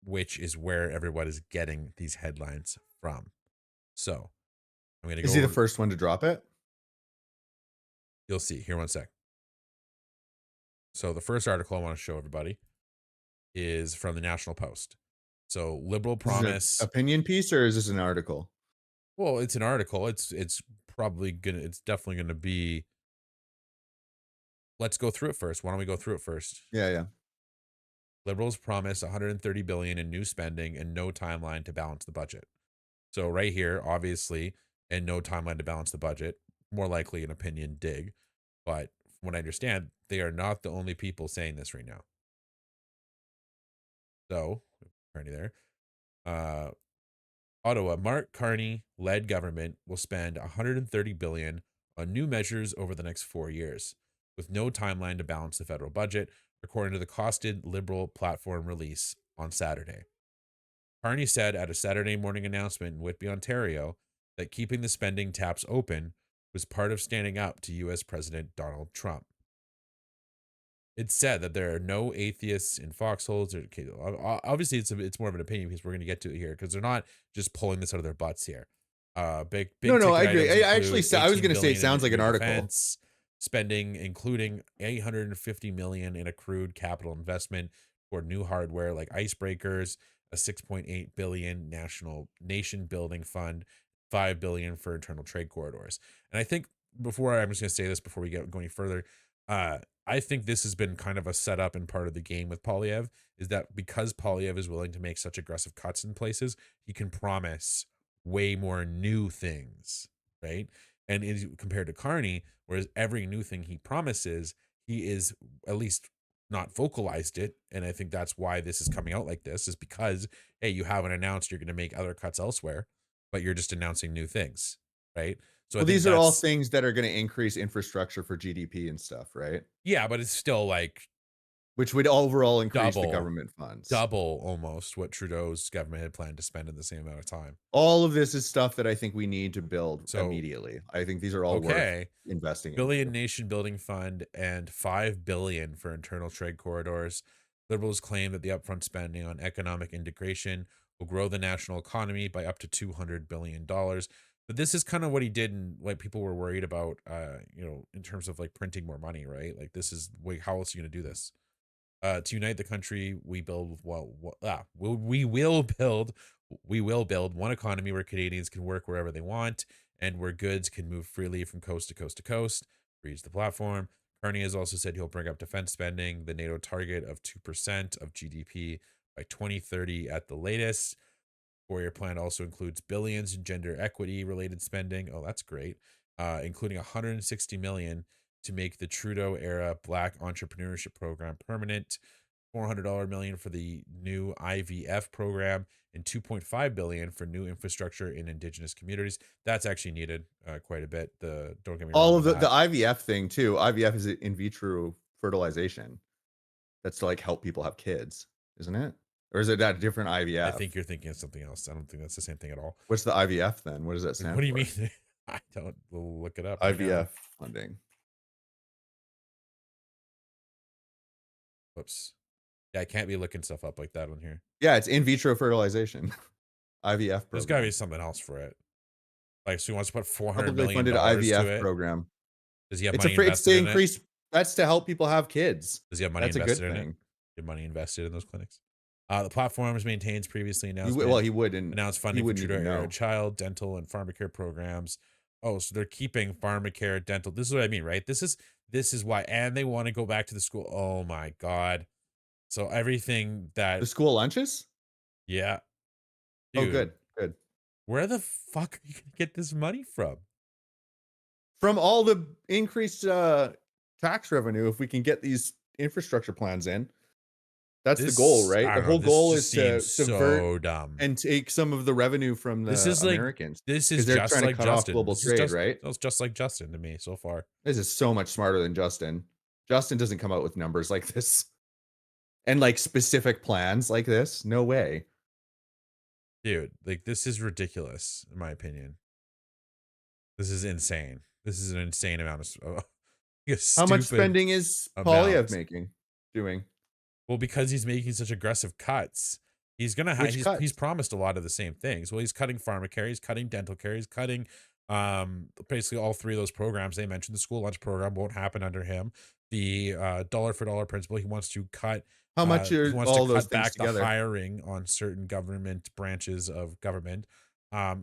which is where everyone is getting these headlines from. So I'm going to go. Is he the first one to drop it? You'll see. Here, one sec. So the first article I want to show everybody is from the National Post. So Liberal promise. Opinion piece, or is this an article? Well, it's an article. It's definitely gonna be. Let's go through it first. Why don't we go through it first? Yeah. Liberals promise 130 billion in new spending and no timeline to balance the budget. So right here, obviously, and no timeline to balance the budget, more likely an opinion dig. But from what I understand, they are not the only people saying this right now. So, Carney there. Ottawa, Mark Carney led government will spend 130 billion on new measures over the next 4 years, with no timeline to balance the federal budget according to the costed Liberal platform release on Saturday. Carney said at a Saturday morning announcement in Whitby, Ontario, that keeping the spending taps open was part of standing up to U.S. President Donald Trump. It said that there are no atheists in foxholes. Obviously, it's more of an opinion because we're going to get to it here because they're not just pulling this out of their butts here. Big No, I agree. items I actually include I was 18 going to say it billion in sounds like an new article. defense spending, including 850 million in accrued capital investment for new hardware like icebreakers, a 6.8 billion nation building fund, 5 billion for internal trade corridors. And I think I'm just going to say this before we go any further. I think this has been kind of a setup and part of the game with Poilievre, is that because Poilievre is willing to make such aggressive cuts in places, he can promise way more new things, right? And compared to Carney, whereas every new thing he promises, he is at least not vocalized it. And I think that's why this is coming out like this, is because, hey, you haven't announced you're going to make other cuts elsewhere, but you're just announcing new things, right? So Well, these are all things that are going to increase infrastructure for GDP and stuff, right? Yeah, but it's still like, which would overall increase the government funds. Double almost what Trudeau's government had planned to spend in the same amount of time. All of this is stuff that I think we need to build immediately. I think these are all worth investing in. Billion nation building fund and 5 billion for internal trade corridors. Liberals claim that the upfront spending on economic integration will grow the national economy by up to $200 billion. But this is kind of what he did, and what people were worried about, in terms of like printing more money, right? Like, this is, how else are you going to do this? To unite the country, we will build one economy where Canadians can work wherever they want and where goods can move freely from coast to coast to coast, reads the platform. Carney has also said he'll bring up defense spending, the NATO target of 2% of GDP by 2030 at the latest. Four-year plan also includes billions in gender equity related spending. Oh, that's great. Including 160 million to make the Trudeau era Black entrepreneurship program permanent, $400 million for the new IVF program, and 2.5 billion for new infrastructure in Indigenous communities. That's actually needed quite a bit. Don't get me wrong. All of the IVF thing too. IVF is in vitro fertilization. That's to like help people have kids, isn't it? Or is it that different IVF? I think you're thinking of something else. I don't think that's the same thing at all. What's the IVF then? What does that stand for? What do you mean? I don't. We'll look it up. IVF funding. Whoops. Yeah, I can't be looking stuff up like that on here. Yeah, it's in vitro fertilization. IVF program. There's got to be something else for it. Like, so he wants to put $400 million funded IVF to it. Program. Does he have money invested to in increase, it? That's to help people have kids. Does he have money that's invested a good in thing. it? He have money invested in those clinics? The platforms maintains previously announced. He wouldn't announce funding for Trudeau child, dental, and pharmacare programs. Oh, so they're keeping pharmacare, dental. This is what I mean, right? This is why, and they want to go back to the school. Oh my God! So everything that the school lunches. Yeah. Dude, oh, good. Where the fuck are you gonna get this money from? From all the increased tax revenue, if we can get these infrastructure plans in. That's the goal, right? The whole goal is to subvert and take some of the revenue from the Americans. This is they're just trying like to cut Justin. off global trade, right? It's just like Justin to me so far. This is so much smarter than Justin. Justin doesn't come out with numbers like this and like specific plans like this. No way. Dude, like, this is ridiculous, in my opinion. This is insane. This is an insane amount of how much spending is Poilievre doing? Well, because he's making such aggressive cuts, he's gonna have. He's promised a lot of the same things. Well, he's cutting pharmacare, he's cutting dental care, he's cutting basically all three of those programs they mentioned. The school lunch program won't happen under him. The dollar for dollar principle, he wants to cut. How much are all those things back together? The hiring on certain government branches of government.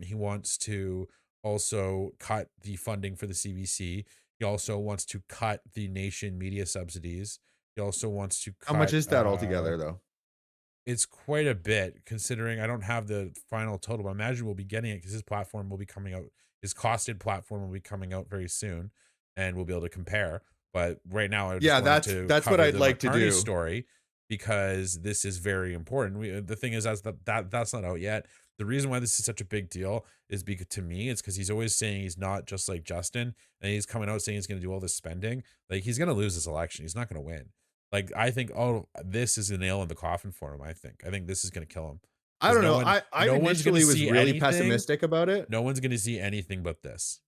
He wants to also cut the funding for the CBC. He also wants to cut the nation media subsidies. He also wants to cut, how much is that altogether, though? It's quite a bit, considering I don't have the final total, but I imagine we'll be getting it because his platform will be coming out. His costed platform will be coming out very soon, and we'll be able to compare. But right now, that's what I'd like to do. Story, because this is very important. The thing is, that's not out yet. The reason why this is such a big deal is because, to me, it's because he's always saying he's not just like Justin, and he's coming out saying he's going to do all this spending. Like, he's going to lose this election. He's not going to win. Like, I think, oh, this is a nail in the coffin for him. I think this is going to kill him. I 'Cause don't no know. one- I no one's gonna initially was see really anything. pessimistic about it. No one's going to see anything but this.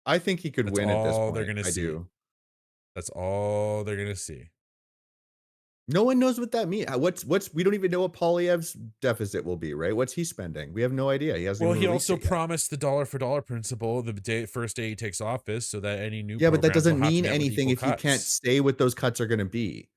I think he could That's win at this all point. they're going to I see. do. That's all they're going to see. No one knows what that means. What's we don't even know what Poilievre's deficit will be, right? What's he spending? We have no idea. He hasn't. Well, even he released also it yet. promised the dollar for dollar principle the first day he takes office, so that any new Yeah, but that programs will doesn't have to mean get with anything equal if you can't cuts. say what those cuts are going to be.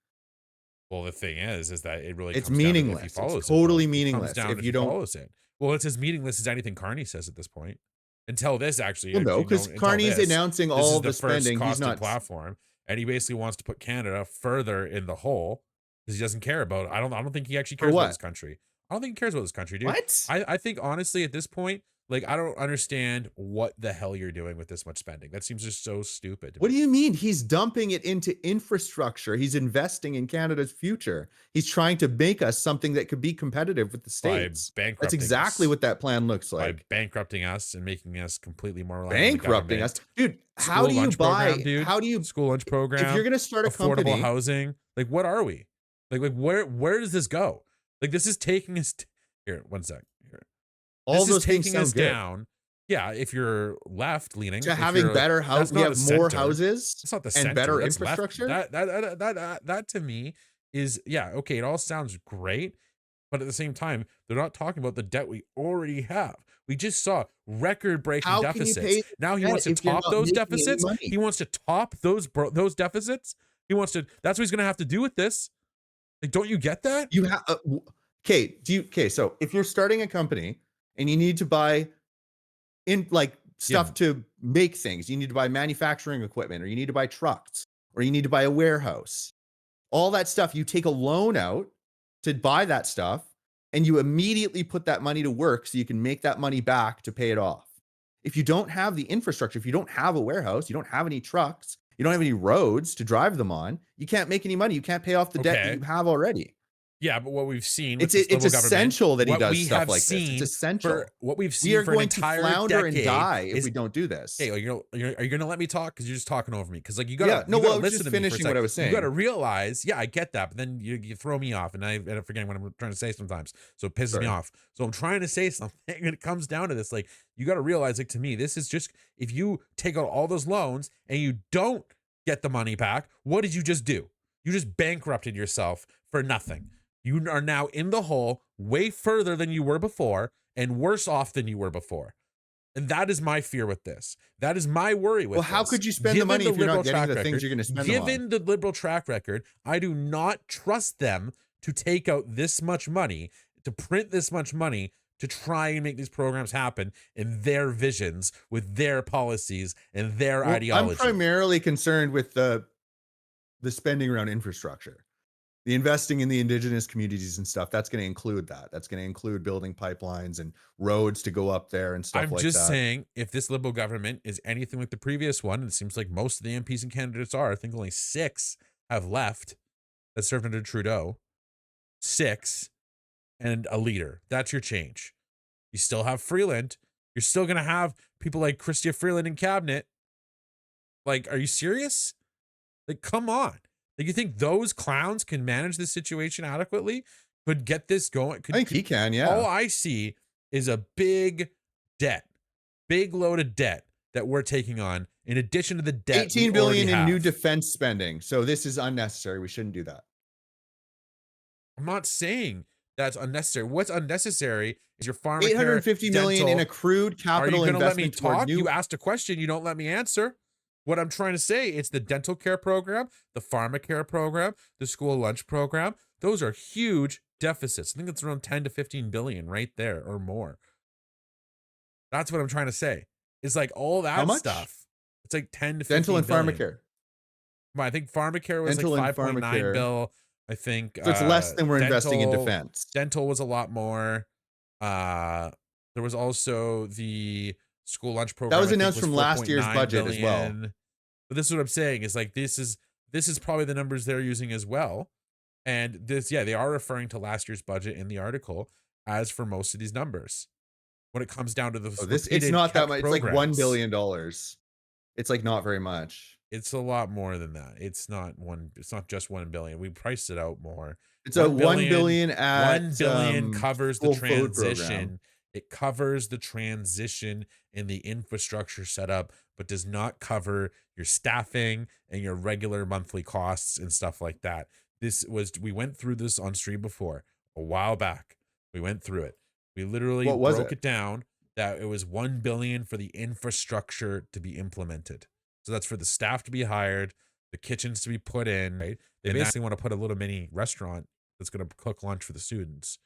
Well, the thing is that it really It's comes down to if he meaningless. follows It's it, though. totally It comes meaningless down if if you he don't. follows it. Well, it's as meaningless as anything Carney says at this point. Until this, actually. Well, no, actually, because until Carney's this, announcing this all is the first spending. He's costed not. platform, and he basically wants to put Canada further in the hole because he doesn't care about. I don't think he actually For cares about what? this country. I don't think he cares about this country, dude. What? I think honestly at this point, like, I don't understand what the hell you're doing with this much spending. That seems just so stupid. What do you mean? He's dumping it into infrastructure. He's investing in Canada's future. He's trying to make us something that could be competitive with the states. By bankrupting That's exactly us. what that plan looks By like. bankrupting us and making us completely more reliant on the Bankrupting government. us, dude. How School do you lunch buy? program, dude? How do you? School lunch program? If you're gonna start a affordable company, housing, like, what are we? Like where does this go? Like, this is taking us here. One sec. Here, all this those is things taking sound us good. down. Yeah, if you're left leaning, To if having you're- better that's houses, we not have the more center. houses It's not the and center. better That's left. infrastructure. That to me is, yeah, okay. It all sounds great, but at the same time, they're not talking about the debt we already have. We just saw record-breaking How can you deficits. pay Now he debt wants to if you're top not those making any deficits. money? He wants to top those deficits. He wants to. That's what he's going to have to do with this. Like, don't you get that? You have okay. So if you're starting a company and you need to buy stuff to make things, you need to buy manufacturing equipment, or you need to buy trucks, or you need to buy a warehouse. All that stuff, you take a loan out to buy that stuff, and you immediately put that money to work so you can make that money back to pay it off. If you don't have the infrastructure, if you don't have a warehouse, you don't have any trucks, you don't have any roads to drive them on, you can't make any money. You can't pay off the debt that you have already. Yeah, but what we've seen, It's with this liberal essential that he government, does stuff like this. It's essential. What we've seen We are for an going to entire flounder decade and die if is, we don't do this. Hey, are you going to let me talk? Because you're just talking over me. Because, like, you got to Yeah, no, you gotta well, I was listen just to me for a finishing what sec. I was saying. You got to realize, yeah, I get that, but then you throw me off, and I end up forgetting what I'm trying to say sometimes. So it pisses me off. So I'm trying to say something, and it comes down to this. Like, you got to realize, like, to me, this is just, if you take out all those loans and you don't get the money back, what did you just do? You just bankrupted yourself for nothing. You are now in the hole way further than you were before and worse off than you were before. And that is my fear with this. That is my worry with this. Well, how could you spend the money if you're not getting the things you're going to spend them on? Given the liberal track record, I do not trust them to take out this much money, to print this much money, to try and make these programs happen in their visions, with their policies and their ideology. I'm primarily concerned with the spending around infrastructure. The investing in the indigenous communities and stuff, that's going to include that. That's going to include building pipelines and roads to go up there and stuff like that. I'm just saying, if this liberal government is anything like the previous one, and it seems like most of the MPs and candidates are, I think only 6 have left that served under Trudeau. 6 and a leader. That's your change. You still have Freeland. You're still going to have people like Chrystia Freeland in cabinet. Like, are you serious? Like, come on. Like, you think those clowns can manage this situation adequately? Could get this going? I think he can, yeah. All I see is a big load of debt that we're taking on, in addition to the debt. 18 billion in new defense spending. So this is unnecessary. We shouldn't do that. I'm not saying that's unnecessary. What's unnecessary is your pharmacare, 850 million in accrued capital investment. Are you going to let me investment talk? You asked a question. You don't let me answer. What I'm trying to say, it's the dental care program, the pharmacare program, the school lunch program. Those are huge deficits. I think it's around 10 to 15 billion right there or more. That's what I'm trying to say. It's like all that stuff. It's like 10 to 15 dental and billion. pharmacare. Well, I think pharmacare was Dental like and 5.9 bill. I think so it's less than we're investing in defense. Dental was a lot more. There was also the school lunch program. That was announced from last year's budget as well. But this is what I'm saying, is like, this is probably the numbers they're using as well. And this, yeah, they are referring to last year's budget in the article as for most of these numbers. When it comes down to the it's not that much. It's like $1 billion. It's like not very much. It's a lot more than that. It's not just 1 billion. We priced it out more. It's a 1 billion 1 at billion covers the school food program. transition. It covers the transition in the infrastructure setup, but does not cover your staffing and your regular monthly costs and stuff like that. We went through this on stream before a while back. We went through it. We literally What was broke it? it down that it was 1 billion for the infrastructure to be implemented. So that's for the staff to be hired, the kitchens to be put in, right? They basically want to put a little mini restaurant that's going to cook lunch for the students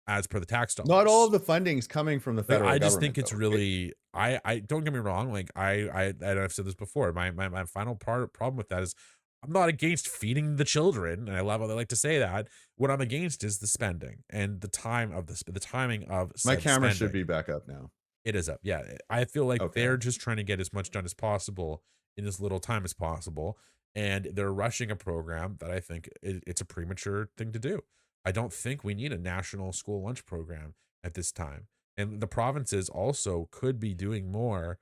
as per the tax dollars. Not all of the funding's coming from the federal I government. just think it's really, I don't get me wrong. Like and I've said this before. My final problem with that is I'm not against feeding the children, and I love how they like to say that. What I'm against is the spending and the timing of My camera spending. should be back up now. It is up. Yeah. I feel like Okay. they're just trying to get as much done as possible in as little time as possible. And they're rushing a program that I think it's a premature thing to do. I don't think we need a national school lunch program at this time. And the provinces also could be doing more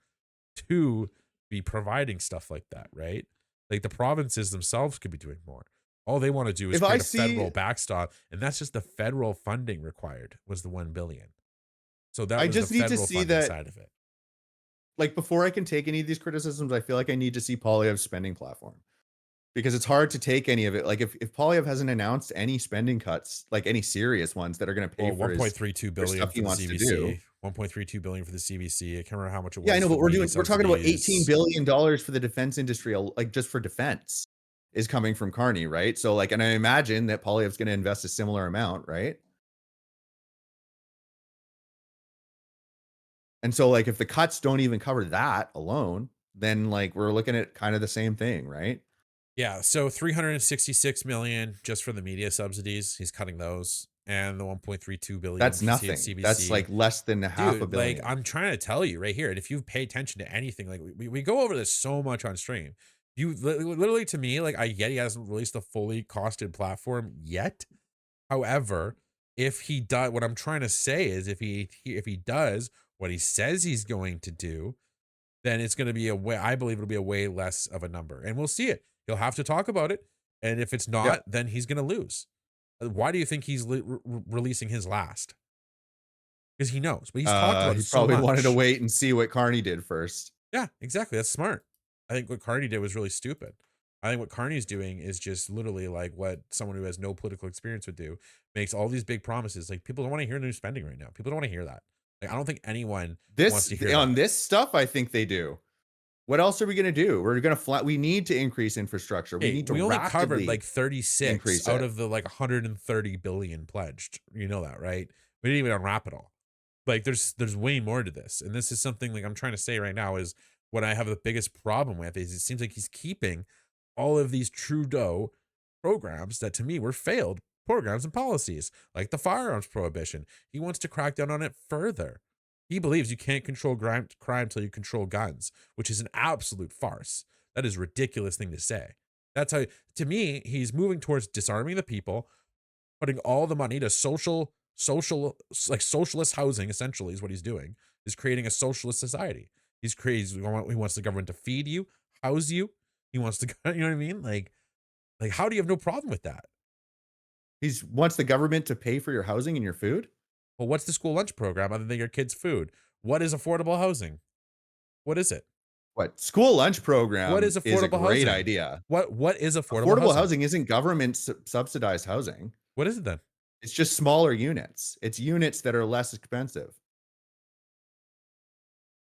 to be providing stuff like that, right? Like the provinces themselves could be doing more. All they want to do is If I create a see- federal backstop, and that's just the federal funding required was the 1 billion. So that I was just the need to federal see funding that- side of it. Like, before I can take any of these criticisms, I feel like I need to see Polyev's spending platform, because it's hard to take any of it. Like, if Polyev hasn't announced any spending cuts, like any serious ones that are going to pay Well, for 1.32 billion stuff for he the wants to do. CBC. 1.32 billion for the CBC. I can't remember how much it was. Yeah, I know, for but we're media talking about subsidies. $18 billion for the defense industry, like just for defense, is coming from Carney, right? So, like, and I imagine that Polyev's going to invest a similar amount, right? And so, like, if the cuts don't even cover that alone, then like we're looking at kind of the same thing, right? Yeah, so 366 million just for the media subsidies. He's cutting those, and the 1.32 billion. That's for nothing. CBC. That's like less than half a Dude, billion. like I'm trying to tell you right here, and if you pay attention to anything, like we go over this so much on stream. You literally, to me, like I get he hasn't released a fully costed platform yet. However, if he does, what I'm trying to say is if he does what he says he's going to do, then it's going to be I believe it'll be a way less of a number, and we'll see it. He'll have to talk about it, and if it's not, then he's going to lose. Why do you think he's releasing his last? Because he knows, but he's talked about He it so probably much. wanted to wait and see what Carney did first. Yeah, exactly. That's smart. I think what Carney did was really stupid. I think what Carney's doing is just literally like what someone who has no political experience would do. Makes all these big promises. Like people don't want to hear new spending right now. People don't want to hear that. Like I don't think anyone wants to hear On that. this stuff, I think they do. What else are we going to do? We're going to we need to increase infrastructure. We need to we only covered rapidly like 36 increase out it. of the like 130 billion pledged. You know that, right? We didn't even unwrap it all. Like there's way more to this. And this is something like I'm trying to say right now is what I have the biggest problem with is it seems like he's keeping all of these Trudeau programs that to me were failed programs and policies, like the firearms prohibition. He wants to crack down on it further. He believes you can't control crime until you control guns, which is an absolute farce. That is a ridiculous thing to say. That's how, to me, he's moving towards disarming the people, putting all the money to socialist housing, essentially, is what he's doing, is creating a socialist society. He's crazy. He wants the government to feed you, house you. He wants to, you know what I mean? Like how do you have no problem with that? He wants the government to pay for your housing and your food. Well, what's the school lunch program other than your kids' food? What is affordable housing? What is it? What school lunch program? What is affordable a great housing? idea. What is affordable housing? Isn't government subsidized housing. What is it then? It's just smaller units. It's units that are less expensive.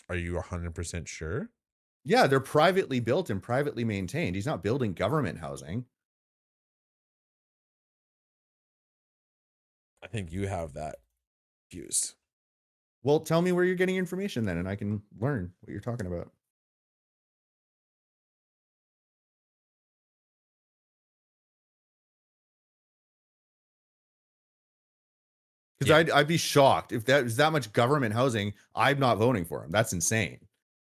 Are you 100% sure? Yeah, they're privately built and privately maintained. He's not building government housing. I think you have that confused. Well, tell me where you're getting information then, and I can learn what you're talking about. Because I'd be shocked if that is that much government housing. I'm not voting for him. That's insane.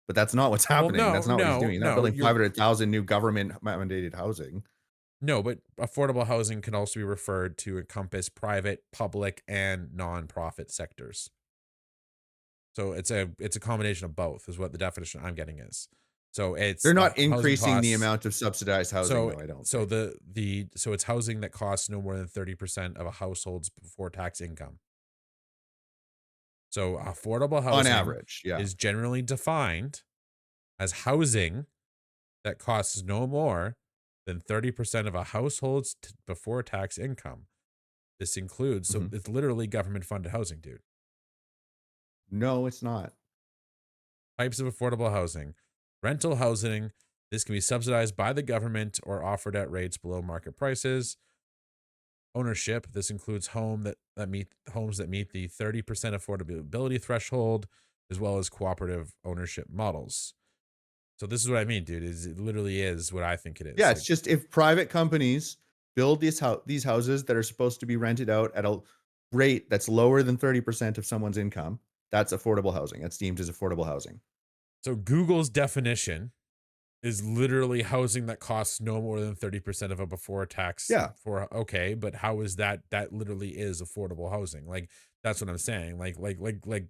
But that's not what's happening. That's not what he's doing. He's not building 500,000 new government mandated housing. No, but affordable housing can also be referred to encompass private, public, and nonprofit sectors. So it's a combination of both, is what the definition I'm getting is. So it's They're not housing increasing the costs. amount of subsidized housing, though, I don't So think. so it's housing that costs no more than 30% of a household's before tax income. So affordable On housing average, yeah. is generally defined as housing that costs no more than 30% of a household's before tax income. This includes, so it's literally government funded housing, dude. No, it's not. Types of affordable housing. Rental housing. This can be subsidized by the government or offered at rates below market prices. Ownership. This includes homes that meet the 30% affordability threshold, as well as cooperative ownership models. So this is what I mean, dude. It literally is what I think it is. Yeah, it's just if private companies build these houses that are supposed to be rented out at a rate that's lower than 30% of someone's income, that's affordable housing. That's deemed as affordable housing. So Google's definition is literally housing that costs no more than 30% of a before tax. Yeah. Okay, but how is that? That literally is affordable housing. Like, that's what I'm saying. Like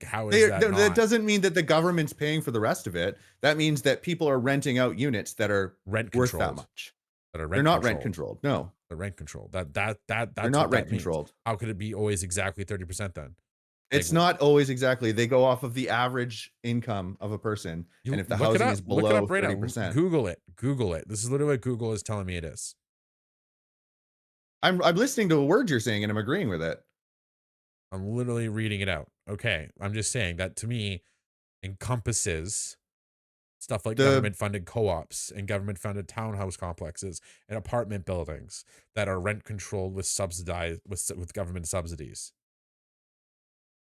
how is that not? That doesn't mean that the government's paying for the rest of it. That means that people are renting out units that are rent worth controlled. that much. That are They're not rent controlled. No, they're rent controlled. That's they're not rent controlled. How could it be always exactly 30% then? It's not always exactly. They go off of the average income of a person, and if the housing is below 30%, Google it. Google it. This is literally what Google is telling me it is. I'm listening to the words you're saying, and I'm agreeing with it. I'm literally reading it out. Okay, I'm just saying that to me encompasses stuff like government-funded co-ops and government-funded townhouse complexes and apartment buildings that are rent-controlled with subsidized with government subsidies.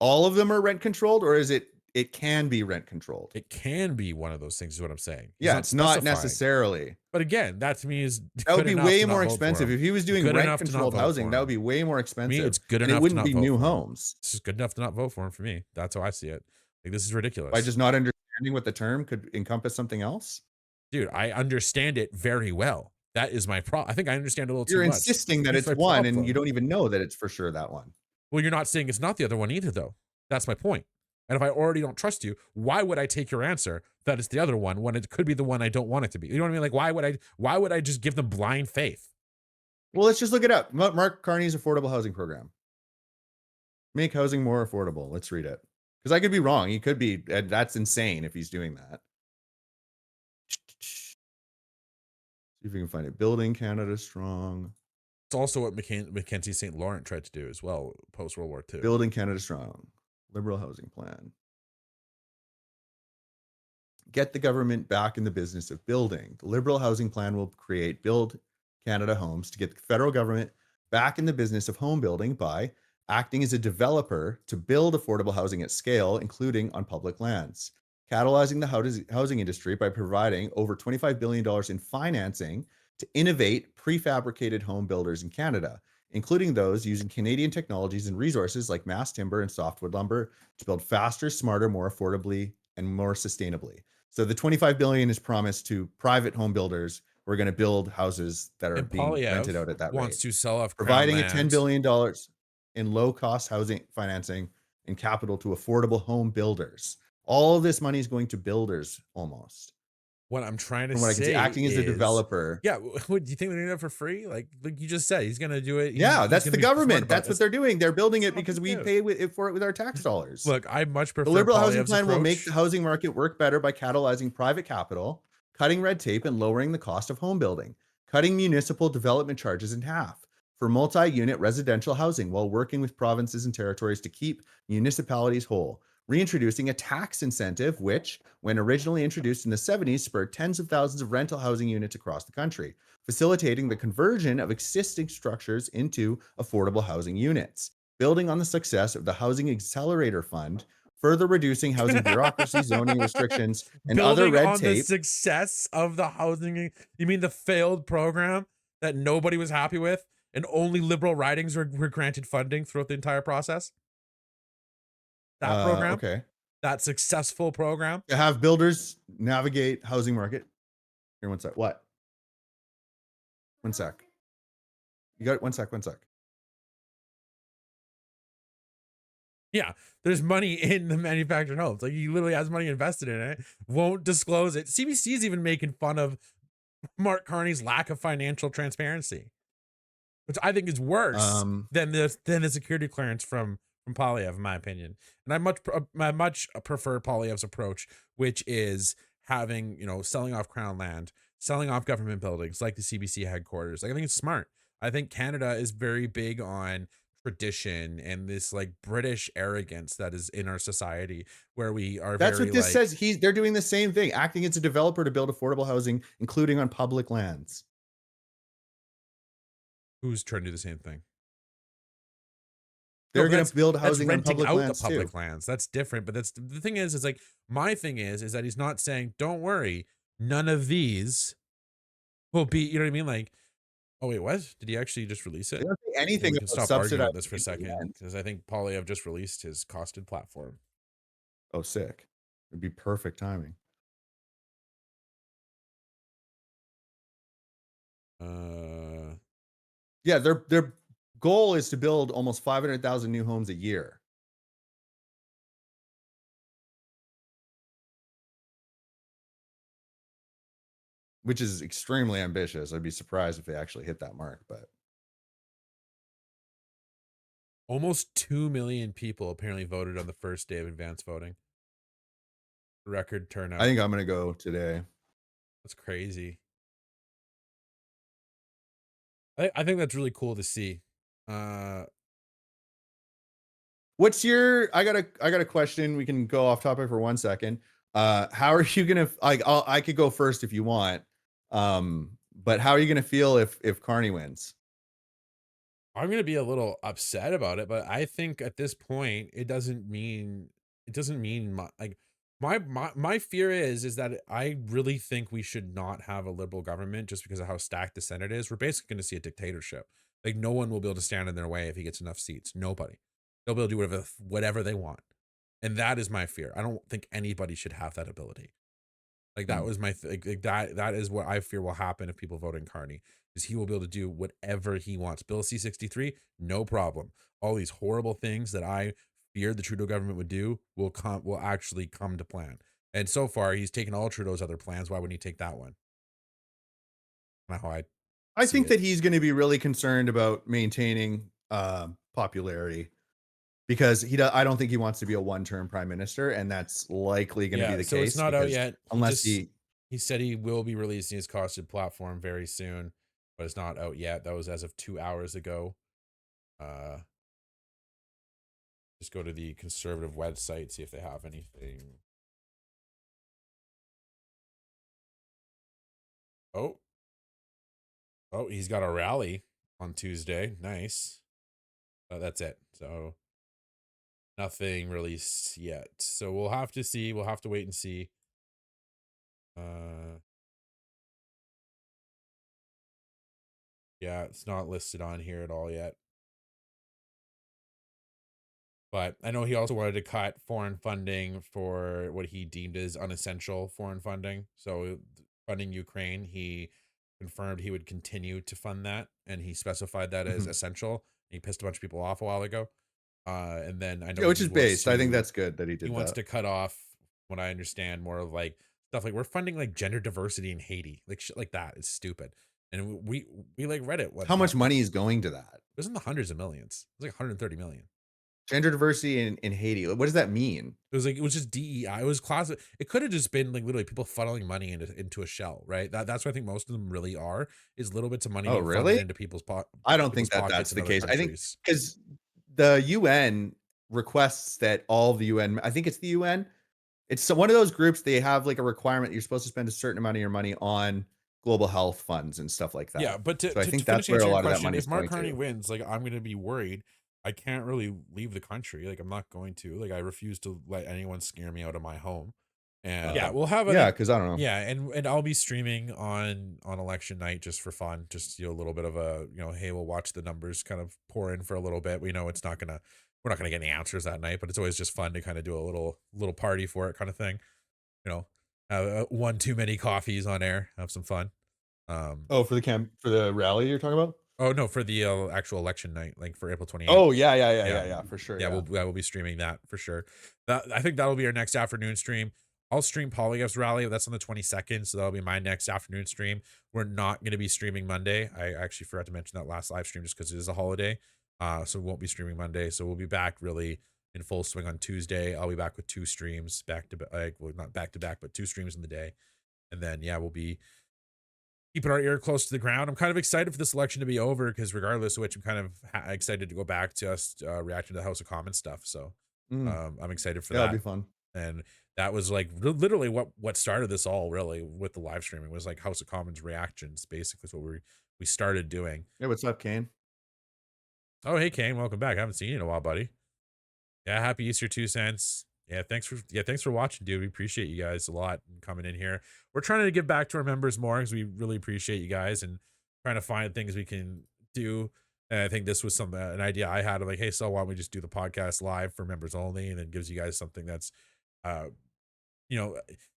All of them are rent controlled, or is it can be rent controlled? It can be one of those things, is what I'm saying. Yeah, it's not necessarily. But again, that to me is that would be way more expensive if he was doing rent controlled housing. That would be way more expensive. Me, it's good enough. And it wouldn't be new homes. This is good enough to not vote for him. For me, that's how I see it. Like, this is ridiculous. By just not understanding what the term could encompass something else. Dude, I understand it very well. That is my problem. I think I understand a little too much. You're insisting that it's one, and you don't even know that it's for sure that one. Well, you're not saying it's not the other one either, though. That's my point. And if I already don't trust you, why would I take your answer that it's the other one when it could be the one I don't want it to be? You know what I mean? Like, why would I just give them blind faith? Well, let's just look it up. Mark Carney's affordable housing program. Make housing more affordable. Let's read it. Because I could be wrong. He could be. That's insane if he's doing that. See if we can find it. Building Canada Strong. It's also what Mackenzie St. Laurent tried to do as well post World War II. Building Canada Strong. Liberal housing plan. Get the government back in the business of building. The Liberal housing plan will create Build Canada homes to get the federal government back in the business of home building by acting as a developer to build affordable housing at scale, including on public lands. Catalyzing the housing industry by providing over $25 billion in financing to innovate prefabricated home builders in Canada, including those using Canadian technologies and resources like mass timber and softwood lumber to build faster, smarter, more affordably, and more sustainably. So the $25 billion is promised to private home builders who are going to build houses that are being rented out at that wants rate. To sell off providing a $10 billion in low-cost housing financing and capital to affordable home builders. All of this money is going to builders almost. What I'm trying to From what I can see, acting as a developer. Yeah, what do you think they're doing that for free? Like you just said, he's gonna do it. Yeah, that's the government. That's what they're doing. They're building it because we pay for it with our tax dollars. Look, I much prefer the Liberal housing plan will make the housing market work better by catalyzing private capital, cutting red tape, and lowering the cost of home building, cutting municipal development charges in half for multi-unit residential housing while working with provinces and territories to keep municipalities whole. Reintroducing a tax incentive, which, when originally introduced in the 70s, spurred tens of thousands of rental housing units across the country, facilitating the conversion of existing structures into affordable housing units. Building on the success of the Housing Accelerator Fund, further reducing housing bureaucracy, zoning restrictions, and other red tape. The success of the housing, you mean the failed program that nobody was happy with, and only Liberal ridings were granted funding throughout the entire process? That program, okay. That successful program to have builders navigate housing market. Here, one sec. What? One sec. You got it. One sec. Yeah, there's money in the manufactured homes. Like he literally has money invested in it, won't disclose it. CBC is even making fun of Mark Carney's lack of financial transparency, which I think is worse than the security clearance from Polyev, in my opinion. And I much prefer Polyev's approach, which is having, you know, selling off crown land, selling off government buildings like the CBC headquarters. Like, I think it's smart. I think Canada is very big on tradition and this like British arrogance that is in our society, where we are That's very what this like, says. They're doing the same thing, acting as a developer to build affordable housing, including on public lands. who's trying to do the same thing? They're going that's- to build that's housing on renting public out lands the public too. lands. That's different. But that's the thing is like my thing is that he's not saying, don't worry, none of these will be, you know what I mean? Like, oh wait, what? Did he actually just release it? They don't say Yeah, anything we can about stop arguing about subsidizing this for a people's second, land. because I think Polyev just released his costed platform. Oh, sick. It'd be perfect timing. Yeah, their goal is to build almost 500,000 new homes a year. Which is extremely ambitious. I'd be surprised if they actually hit that mark, but almost 2 million people apparently voted on the first day of advance voting. Record turnout. I think I'm gonna go today. That's crazy. I think that's really cool to see. What's your I got a question. We can go off topic for 1 second. How are you gonna like I could go first if you want. But how are you gonna feel if Carney wins? I'm gonna be a little upset about it, but I think at this point it doesn't mean my fear is that I really think we should not have a liberal government just because of how stacked the Senate is. We're basically going to see a dictatorship. Like no one will be able to stand in their way if he gets enough seats. Nobody. They'll be able to do whatever they want, and that is my fear. I don't think anybody should have that ability. Like that was my like that is what I fear will happen if people vote in Carney, is he will be able to do whatever he wants. Bill C-63, no problem. All these horrible things that I feared the Trudeau government would do will actually come to plan. And so far, he's taken all Trudeau's other plans. Why wouldn't he take that one? Not how I think that he's going to be really concerned about maintaining popularity, because I don't think he wants to be a one-term prime minister, and that's likely going to be the so case. it's not out yet. Unless he said he will be releasing his costed platform very soon, but it's not out yet. That was as of 2 hours ago. Just go to the conservative website, see if they have anything. Oh, he's got a rally on Tuesday. Nice. That's it. So nothing released yet. So we'll have to see. We'll have to wait and see. Yeah, it's not listed on here at all yet. But I know he also wanted to cut foreign funding for what he deemed as unessential foreign funding. So funding Ukraine, he confirmed he would continue to fund that, and he specified that as essential. He pissed a bunch of people off a while ago. And then I know which is based. I think that's good that he did he that. wants to cut off, what I understand, more of like stuff like we're funding like gender diversity in Haiti, like shit like that. It's stupid. And we like read it. How much money is going to that? It was in the hundreds of millions. It was like 130 million. Gender diversity in Haiti. What does that mean? It was just DEI. It was classic. It could have just been like literally people funneling money into a shell, right? That's what I think most of them really are, is little bits of money being funneled into people's pockets. I don't think that's the case. I think because the UN requests that all of the UN, I think it's the UN, it's one of those groups, they have like a requirement you're supposed to spend a certain amount of your money on global health funds and stuff like that. Yeah, but so I think that's where a lot of that money is going if Mark Carney to. wins, like I'm gonna be worried. I can't really leave the country. Like I'm not going to. Like I refuse to let anyone scare me out of my home. And yeah, we'll have because I don't know. Yeah, and I'll be streaming on election night just for fun, just a little bit of a hey, we'll watch the numbers kind of pour in for a little bit. We know we're not gonna get any answers that night, but it's always just fun to kind of do a little party for it kind of thing. Have one too many coffees on air, have some fun. For the rally you're talking about? Oh no, for the actual election night, like for April 28th. Oh yeah, for sure. Yeah, Yeah. we'll be streaming that for sure. I think that'll be our next afternoon stream. I'll stream Polyef's rally. That's on the 22nd, so that'll be my next afternoon stream. We're not going to be streaming Monday. I actually forgot to mention that last live stream just because it is a holiday. So we won't be streaming Monday. So we'll be back really in full swing on Tuesday. I'll be back with 2 streams back to back, like, well, not back to back, but 2 streams in the day. And then yeah, we'll be keeping our ear close to the ground. I'm kind of excited for this election to be over because regardless of which, I'm kind of excited to go back to us reacting to the House of Commons stuff. So I'm excited for That'll that. be fun. And that was like literally what started this all really with the live streaming was like House of Commons reactions. Basically, is what we started doing. Hey, what's up, Kane? Oh, hey Kane, welcome back. I haven't seen you in a while, buddy. Yeah, happy Easter 2 cents. Yeah, thanks for watching, dude. We appreciate you guys a lot and coming in here. We're trying to give back to our members more because we really appreciate you guys and trying to find things we can do. And I think this was an idea I had of like, hey, so why don't we just do the podcast live for members only, and then gives you guys something that's, you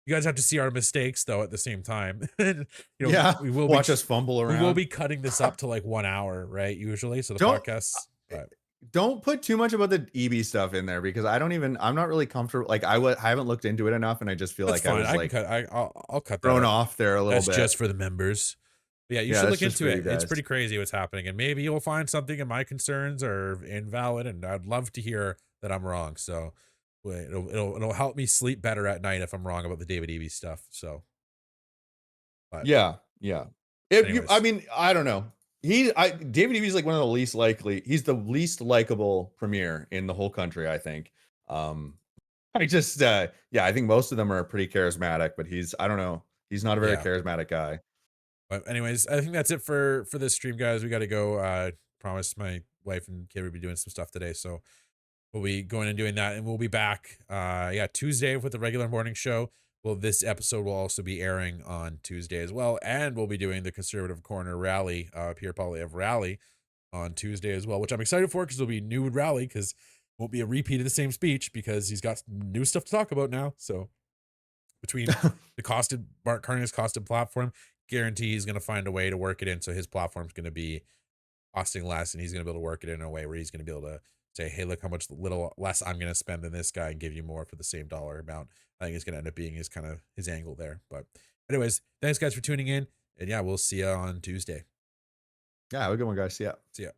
guys have to see our mistakes though at the same time. Yeah, we will watch us fumble around. We will be cutting this up to like 1 hour, right? Usually, so the podcasts. Don't put too much about the EB stuff in there because I'm not really comfortable. Like I haven't looked into it enough, and I just feel That's like fine. I was like I'll cut that thrown out. off there a little That's bit. just for the members. But yeah, you should that's look just into for it. you It's guys. pretty crazy what's happening, and maybe you'll find something in my concerns are invalid, and I'd love to hear that I'm wrong. So it'll help me sleep better at night if I'm wrong about the David Eby stuff. So, but Yeah. Anyways. I mean, I don't know. David Eby's like one of the least likely. He's the least likable premier in the whole country, I think. I just I think most of them are pretty charismatic, but I don't know. He's not a very charismatic guy. But anyways, I think that's it for this stream, guys. We got to go. Promise my wife and kid will be doing some stuff today, so we'll be going and doing that, and we'll be back. Tuesday with the regular morning show. Well, this episode will also be airing on Tuesday as well, and we'll be doing the Conservative Corner rally, Pierre Poilievre rally, on Tuesday as well, which I'm excited for because it'll be a new rally because it won't be a repeat of the same speech because he's got new stuff to talk about now. So between the Mark Carney's costed platform, guarantee he's going to find a way to work it in so his platform's going to be costing less, and he's going to be able to work it in a way where he's going to be able to say, hey, look how much little less I'm going to spend than this guy and give you more for the same dollar amount. I think it's going to end up being his angle there. But anyways, thanks guys for tuning in, and yeah, we'll see you on Tuesday. Yeah, have a good one, guys. See ya. See ya.